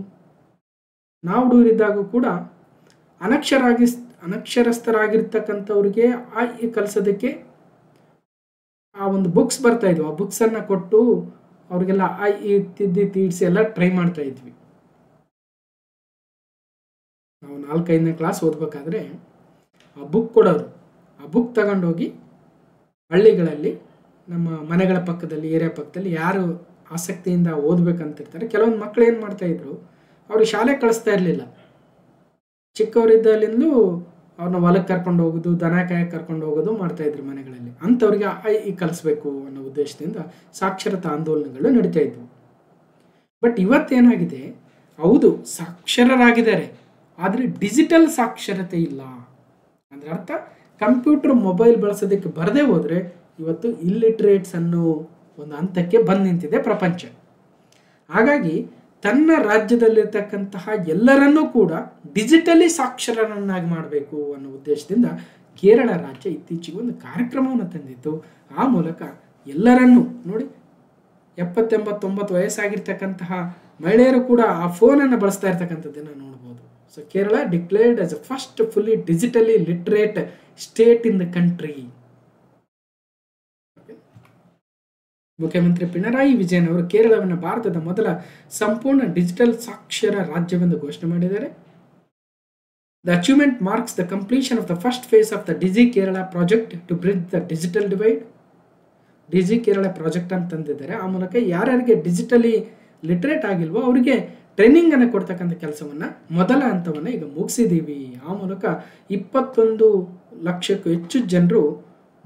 ನಾವು ಹುಡುಗರಿದ್ದಾಗ ಕೂಡ ಅನಕ್ಷರಸ್ಥರಾಗಿರ್ತಕ್ಕಂಥವ್ರಿಗೆ ಈ ಕಲಿಸೋದಕ್ಕೆ ಆ ಒಂದು ಬುಕ್ಸ್ ಬರ್ತಾ ಇದ್ವು. ಆ ಬುಕ್ಸನ್ನು ಕೊಟ್ಟು ಅವ್ರಿಗೆಲ್ಲ ಈ ತಿದ್ದಿ ತೀಡಿಸಿ ಎಲ್ಲ ಟ್ರೈ ಮಾಡ್ತಾ ಇದ್ವಿ. ನಾವು 4-5ನೇ ಕ್ಲಾಸ್ ಓದ್ಬೇಕಾದ್ರೆ ಆ ಬುಕ್ ಕೊಡೋರು. ಆ ಬುಕ್ ತಗೊಂಡೋಗಿ ಹಳ್ಳಿಗಳಲ್ಲಿ ನಮ್ಮ ಮನೆಗಳ ಪಕ್ಕದಲ್ಲಿ, ಏರಿಯಾ ಪಕ್ಕದಲ್ಲಿ ಯಾರು ಆಸಕ್ತಿಯಿಂದ ಓದ್ಬೇಕಂತಿರ್ತಾರೆ, ಕೆಲವೊಂದು ಮಕ್ಕಳು ಏನು ಮಾಡ್ತಾಯಿದ್ರು, ಅವ್ರಿಗೆ ಶಾಲೆ ಕಳಿಸ್ತಾ ಇರಲಿಲ್ಲ. ಚಿಕ್ಕವರಿದ್ದಾಗಲಿಂದಲೂ ಅವ್ರನ್ನ ಹೊಲಕ್ಕೆ ಕರ್ಕೊಂಡು ಹೋಗೋದು, ದನ ಕಾಯಕ್ಕೆ ಕರ್ಕೊಂಡು ಹೋಗೋದು ಮಾಡ್ತಾಯಿದ್ರು ಮನೆಗಳಲ್ಲಿ. ಅಂಥವ್ರಿಗೆ ಕಲಿಸ್ಬೇಕು ಅನ್ನೋ ಉದ್ದೇಶದಿಂದ ಸಾಕ್ಷರತಾ ಆಂದೋಲನಗಳು ನಡೀತಾ ಇದ್ವು. ಬಟ್ ಇವತ್ತೇನಾಗಿದೆ, ಹೌದು ಸಾಕ್ಷರರಾಗಿದ್ದಾರೆ, ಆದರೆ ಡಿಜಿಟಲ್ ಸಾಕ್ಷರತೆ ಇಲ್ಲ. ಅಂದರೆ ಅರ್ಥ, ಕಂಪ್ಯೂಟರ್ ಮೊಬೈಲ್ ಬಳಸೋದಕ್ಕೆ ಬರದೇ ಹೋದರೆ ಇವತ್ತು ಇಲ್ಲಿಟ್ರೇಟ್ಸ್ ಅನ್ನೋ ಒಂದು ಹಂತಕ್ಕೆ ಬಂದು ನಿಂತಿದೆ ಪ್ರಪಂಚ. ಹಾಗಾಗಿ ತನ್ನ ರಾಜ್ಯದಲ್ಲಿರ್ತಕ್ಕಂತಹ ಎಲ್ಲರನ್ನೂ ಕೂಡ ಡಿಜಿಟಲಿ ಸಾಕ್ಷರರನ್ನಾಗಿ ಮಾಡಬೇಕು ಅನ್ನೋ ಉದ್ದೇಶದಿಂದ ಕೇರಳ ರಾಜ್ಯ ಇತ್ತೀಚೆಗೆ ಒಂದು ಕಾರ್ಯಕ್ರಮವನ್ನು ತಂದಿತ್ತು. ಆ ಮೂಲಕ ಎಲ್ಲರನ್ನೂ ನೋಡಿ, 70-89 ವಯಸ್ಸಾಗಿರ್ತಕ್ಕಂತಹ ಮಹಿಳೆಯರು ಕೂಡ ಆ ಫೋನನ್ನು ಬಳಸ್ತಾ ಇರ್ತಕ್ಕಂಥದ್ದನ್ನು ನೋಡ್ಬೋದು. So Kerala declared as a first fully digitally literate state in the country. ಮುಖ್ಯಮಂತ್ರಿ ಪಿಣರಾಯಿ ವಿಜಯನ್ ಅವರು ಕೇರಳವನ್ನು ಭಾರತದ ಮೊದಲ ಸಂಪೂರ್ಣ ಡಿಜಿಟಲ್ ಸಾಕ್ಷರ ರಾಜ್ಯವೆಂದು ಘೋಷಣೆ ಮಾಡಿದ್ದಾರೆ. The achievement marks the completion of the first phase of the Digi Kerala project to bridge the digital divide. Digi Kerala project ಅಂತ ತಂದಿದ್ದಾರೆ. ಆ ಮೂಲಕ ಯಾರ್ಯಾರಿಗೆ ಡಿಜಿಟಲಿ ಲಿಟ್ರೇಟ್ ಆಗಿಲ್ವೋ ಅವರಿಗೆ ಟ್ರೈನಿಂಗ್ ಅನ್ನು ಕೊಡ್ತಕ್ಕಂಥ ಕೆಲಸವನ್ನು ಮೊದಲ ಹಂತವನ್ನು ಈಗ ಮುಗಿಸಿದ್ದೀವಿ. ಆ ಮೂಲಕ 21 ಲಕ್ಷಕ್ಕೂ ಹೆಚ್ಚು ಜನರು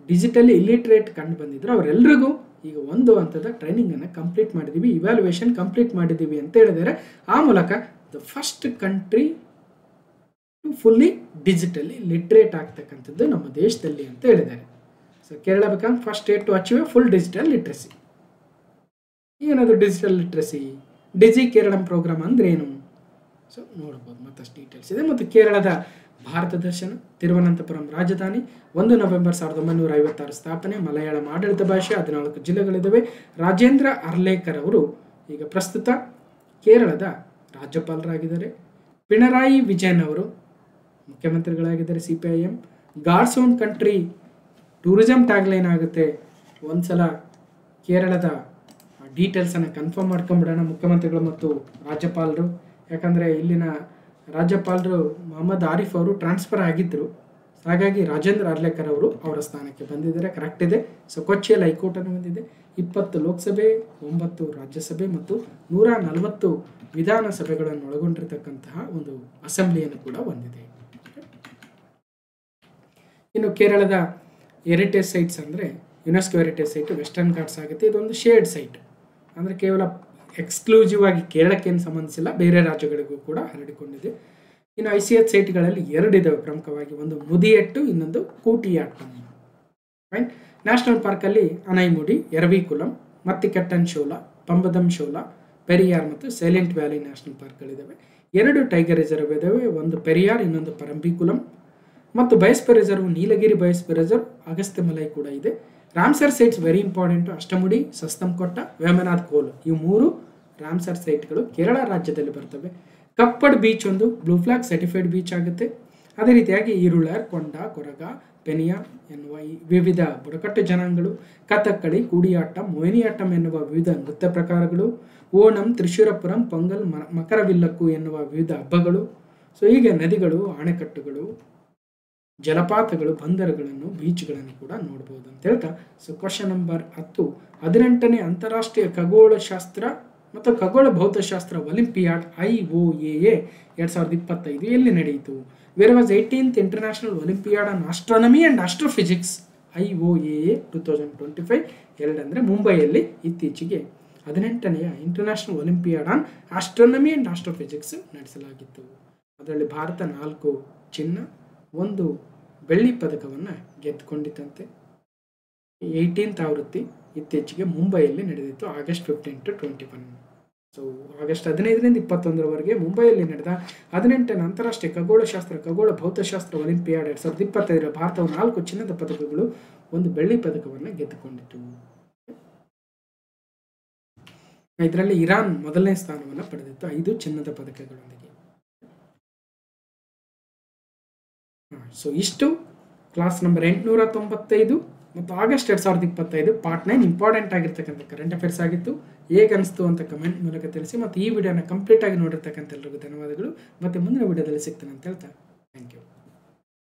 ಡಿಜಿಟಲಿ ಇಲಿಟ್ರೇಟ್ ಕಂಡು ಬಂದಿದ್ರು. ಅವರೆಲ್ಲರಿಗೂ ಈಗ ಒಂದು ಹಂತದ ಟ್ರೈನಿಂಗನ್ನು ಕಂಪ್ಲೀಟ್ ಮಾಡಿದ್ದೀವಿ, ಇವ್ಯಾಲ್ಯೂಯೇಷನ್ ಕಂಪ್ಲೀಟ್ ಮಾಡಿದ್ದೀವಿ ಅಂತ ಹೇಳಿದರೆ, ಆ ಮೂಲಕ the first country to fully digitally literate ಆಗ್ತಕ್ಕಂಥದ್ದು ನಮ್ಮ ದೇಶದಲ್ಲಿ ಅಂತ ಹೇಳಿದ್ದಾರೆ. So Kerala become first state to achieve a full digital literacy. ಏನದು digital literacy? Digi Keralam programme ಅಂದ್ರೆ ಏನು? ಸೊ ನೋಡ್ಬೋದು, ಮತ್ತಷ್ಟು ಡೀಟೇಲ್ಸ್ ಇದೆ. ಮತ್ತು ಕೇರಳದ ಭಾರತ ದರ್ಶನ, ತಿರುವನಂತಪುರಂ ರಾಜಧಾನಿ, 1 ನವೆಂಬರ್ 1956 ಸ್ಥಾಪನೆ. ಮಲಯಾಳಂ ಆಡಳಿತ ಭಾಷೆ, 14 ಜಿಲ್ಲೆಗಳಿದ್ದಾವೆ. ರಾಜೇಂದ್ರ ಅರ್ಲೇಕರ್ ಅವರು ಈಗ ಪ್ರಸ್ತುತ ಕೇರಳದ ರಾಜ್ಯಪಾಲರಾಗಿದ್ದಾರೆ. ಪಿಣರಾಯಿ ವಿಜಯನ್ ಅವರು ಮುಖ್ಯಮಂತ್ರಿಗಳಾಗಿದ್ದಾರೆ CPIM. God's own country tourism tagline ಆಗುತ್ತೆ. ಒಂದ್ಸಲ ಕೇರಳದ ಡೀಟೇಲ್ಸನ್ನು ಕನ್ಫರ್ಮ್ ಮಾಡ್ಕೊಂಬಿಡೋಣ, ಮುಖ್ಯಮಂತ್ರಿಗಳು ಮತ್ತು ರಾಜ್ಯಪಾಲರು. ಯಾಕಂದರೆ ಇಲ್ಲಿನ ರಾಜ್ಯಪಾಲರು ಮೊಹಮ್ಮದ್ ಆರಿಫ್ ಅವರು ಟ್ರಾನ್ಸ್ಫರ್ ಆಗಿದ್ದರು. ಹಾಗಾಗಿ ರಾಜೇಂದ್ರ ಅರ್ಲೇಕರ್ ಅವರು ಅವರ ಸ್ಥಾನಕ್ಕೆ ಬಂದಿದ್ದಾರೆ. ಕರೆಕ್ಟ್ ಇದೆ. ಸೊ ಕೊಚ್ಚಿಯಲ್ಲಿ ಹೈಕೋರ್ಟನ್ನು ಹೊಂದಿದೆ. 20 ಲೋಕಸಭೆ, 9 ರಾಜ್ಯಸಭೆ ಮತ್ತು 140 ವಿಧಾನಸಭೆಗಳನ್ನು ಒಳಗೊಂಡಿರತಕ್ಕಂತಹ ಒಂದು ಅಸೆಂಬ್ಲಿಯನ್ನು ಕೂಡ ಹೊಂದಿದೆ. ಇನ್ನು ಕೇರಳದ ಹೆರಿಟೇಜ್ ಸೈಟ್ಸ್ ಅಂದರೆ UNESCO heritage site western Ghats ಆಗುತ್ತೆ. ಇದೊಂದು ಶೇರ್ಡ್ ಸೈಟ್, ಅಂದರೆ ಕೇವಲ ಎಕ್ಸ್ಕ್ಲೂಸಿವ್ ಆಗಿ ಕೇರಳಕ್ಕೇನು ಸಂಬಂಧಿಸಿಲ್ಲ, ಬೇರೆ ರಾಜ್ಯಗಳಿಗೂ ಕೂಡ ಹರಡಿಕೊಂಡಿದೆ. ಇನ್ನು ICH ಸೈಟ್ಗಳಲ್ಲಿ 2 ಇದಾವೆ ಪ್ರಮುಖವಾಗಿ, ಒಂದು ಮುದಿಯಟ್ಟು, ಇನ್ನೊಂದು ಕೂಟಿಯಾಟ್ಟಂ. ಫೈನ್. ನ್ಯಾಷನಲ್ ಪಾರ್ಕಲ್ಲಿ ಅನೈಮುಡಿ, ಎರವಿಕುಲಂ, ಮತ್ತಿಕಟ್ಟನ್ ಶೋಲಾ, ಪಂಬದಂ ಶೋಲಾ, ಪೆರಿಯಾರ್ ಮತ್ತು ಸೈಲೆಂಟ್ ವ್ಯಾಲಿ ನ್ಯಾಷನಲ್ ಪಾರ್ಕ್ಗಳಿದ್ದಾವೆ. 2 ಟೈಗರ್ ರಿಸರ್ವ್ ಇದ್ದಾವೆ, ಒಂದು ಪೆರಿಯಾರ್, ಇನ್ನೊಂದು ಪರಂಬಿಕುಲಂ. ಮತ್ತು biosphere reserve Nilgiri biosphere reserve, Agasthyamala ಕೂಡ ಇದೆ. Ramsar sites very important. Ashtamudi, Sasthamkotta, Vembanad Kol, ಇವು 3 ರಾಮ್ಸರ್ ಸೈಟ್ಗಳು ಕೇರಳ ರಾಜ್ಯದಲ್ಲಿ ಬರ್ತವೆ. ಕಪ್ಪಡ್ ಬೀಚ್ ಒಂದು ಬ್ಲೂ ಫ್ಲಾಗ್ ಸರ್ಟಿಫೈಡ್ ಬೀಚ್ ಆಗುತ್ತೆ. ಅದೇ ರೀತಿಯಾಗಿ ಈರುಳರ್, ಕೊಂಡ, ಕೊರಗ, ಪೆನಿಯಾ ಎನ್ನುವ ಈ ವಿವಿಧ ಬುಡಕಟ್ಟು ಜನಾಂಗಗಳು, ಕಥಕ್ಕಳಿ, ಕೂಡಿಯಾಟ್ಟಂ, ಮೋಹಿನಿಯಾಟ್ಟಂ ಎನ್ನುವ ವಿವಿಧ ನೃತ್ಯ ಪ್ರಕಾರಗಳು, ಓಣಂ, ತ್ರಿಶೂರಪುರಂ, ಪೊಂಗಲ್, ಮಕರವಿಲ್ಲಕ್ಕು ಎನ್ನುವ ವಿವಿಧ ಹಬ್ಬಗಳು. ಸೊ ಹೀಗೆ ನದಿಗಳು, ಅಣೆಕಟ್ಟುಗಳು, ಜಲಪಾತಗಳು, ಬಂದರುಗಳನ್ನು, ಬೀಚ್ಗಳನ್ನು ಕೂಡ ನೋಡ್ಬೋದು ಅಂತ ಹೇಳ್ತಾ. ಸೊ ಕ್ವಶನ್ ನಂಬರ್ 10, 18ನೇ ಅಂತಾರಾಷ್ಟ್ರೀಯ ಖಗೋಳಶಾಸ್ತ್ರ ಮತ್ತು ಖಗೋಳ ಭೌತಶಾಸ್ತ್ರ ಒಲಿಂಪಿಯಾಡ್ IOAA 2025 ಎಲ್ಲಿ ನಡೆಯಿತು? Where was 18th International Olympiad on Astronomy and Astrophysics IOAA 2025 ಅಂದರೆ ಮುಂಬೈಯಲ್ಲಿ ಇತ್ತೀಚೆಗೆ 18ನೆಯ International Olympiad on Astronomy and Astrophysics ನಡೆಸಲಾಗಿತ್ತು. ಅದರಲ್ಲಿ ಭಾರತ 4 ಚಿನ್ನ, 1 ಬೆಳ್ಳಿ ಪದಕವನ್ನು ಗೆದ್ದುಕೊಂಡಿತ್ತಂತೆ. 18th ಆವೃತ್ತಿ ಇತ್ತೀಚೆಗೆ ಮುಂಬೈಯಲ್ಲಿ ನಡೆದಿತ್ತು, ಆಗಸ್ಟ್ 15 to 21. ಸೊ ಆಗಸ್ಟ್ 15ರಿಂದ 21ರವರೆಗೆ ಮುಂಬೈಯಲ್ಲಿ ನಡೆದ 18ನೇ ಅಂತಾರಾಷ್ಟ್ರೀಯ ಖಗೋಳಶಾಸ್ತ್ರ ಖಗೋಳ ಭೌತಶಾಸ್ತ್ರ ಒಲಿಂಪಿಯಾಡ್ 2025 ಭಾರತವು 4 ಚಿನ್ನದ ಪದಕಗಳು, 1 ಬೆಳ್ಳಿ ಪದಕವನ್ನು ಗೆದ್ದುಕೊಂಡಿತು. ಇದರಲ್ಲಿ ಇರಾನ್ ಮೊದಲನೇ ಸ್ಥಾನವನ್ನು ಪಡೆದಿತ್ತು 5 ಚಿನ್ನದ ಪದಕಗಳೊಂದಿಗೆ. ಸೊ ಇಷ್ಟು ಕ್ಲಾಸ್ ನಂಬರ್ 895 ಮತ್ತು ಆಗಸ್ಟ್ 2025 ಪಾರ್ಟ್ 9 ಇಂಪಾರ್ಟೆಂಟ್ ಆಗಿರ್ತಕ್ಕಂಥ ಕರೆಂಟ್ ಅಫೇರ್ಸ್ ಆಗಿತ್ತು. ಹೇಗೆ ಅನಿಸ್ತು ಅಂತ ಕಮೆಂಟ್ ಮೂಲಕ ತಿಳಿಸಿ. ಮತ್ತು ಈ ವಿಡಿಯೋನ ಕಂಪ್ಲೀಟ್ ಆಗಿ ನೋಡಿರ್ತಕ್ಕಂಥ ಎಲ್ಲರಿಗೂ ಧನ್ಯವಾದಗಳು. ಮತ್ತು ಮುಂದಿನ ವಿಡಿಯೋದಲ್ಲಿ ಸಿಗ್ತೇನೆ ಅಂತ ಹೇಳ್ತಾ ಥ್ಯಾಂಕ್ ಯು.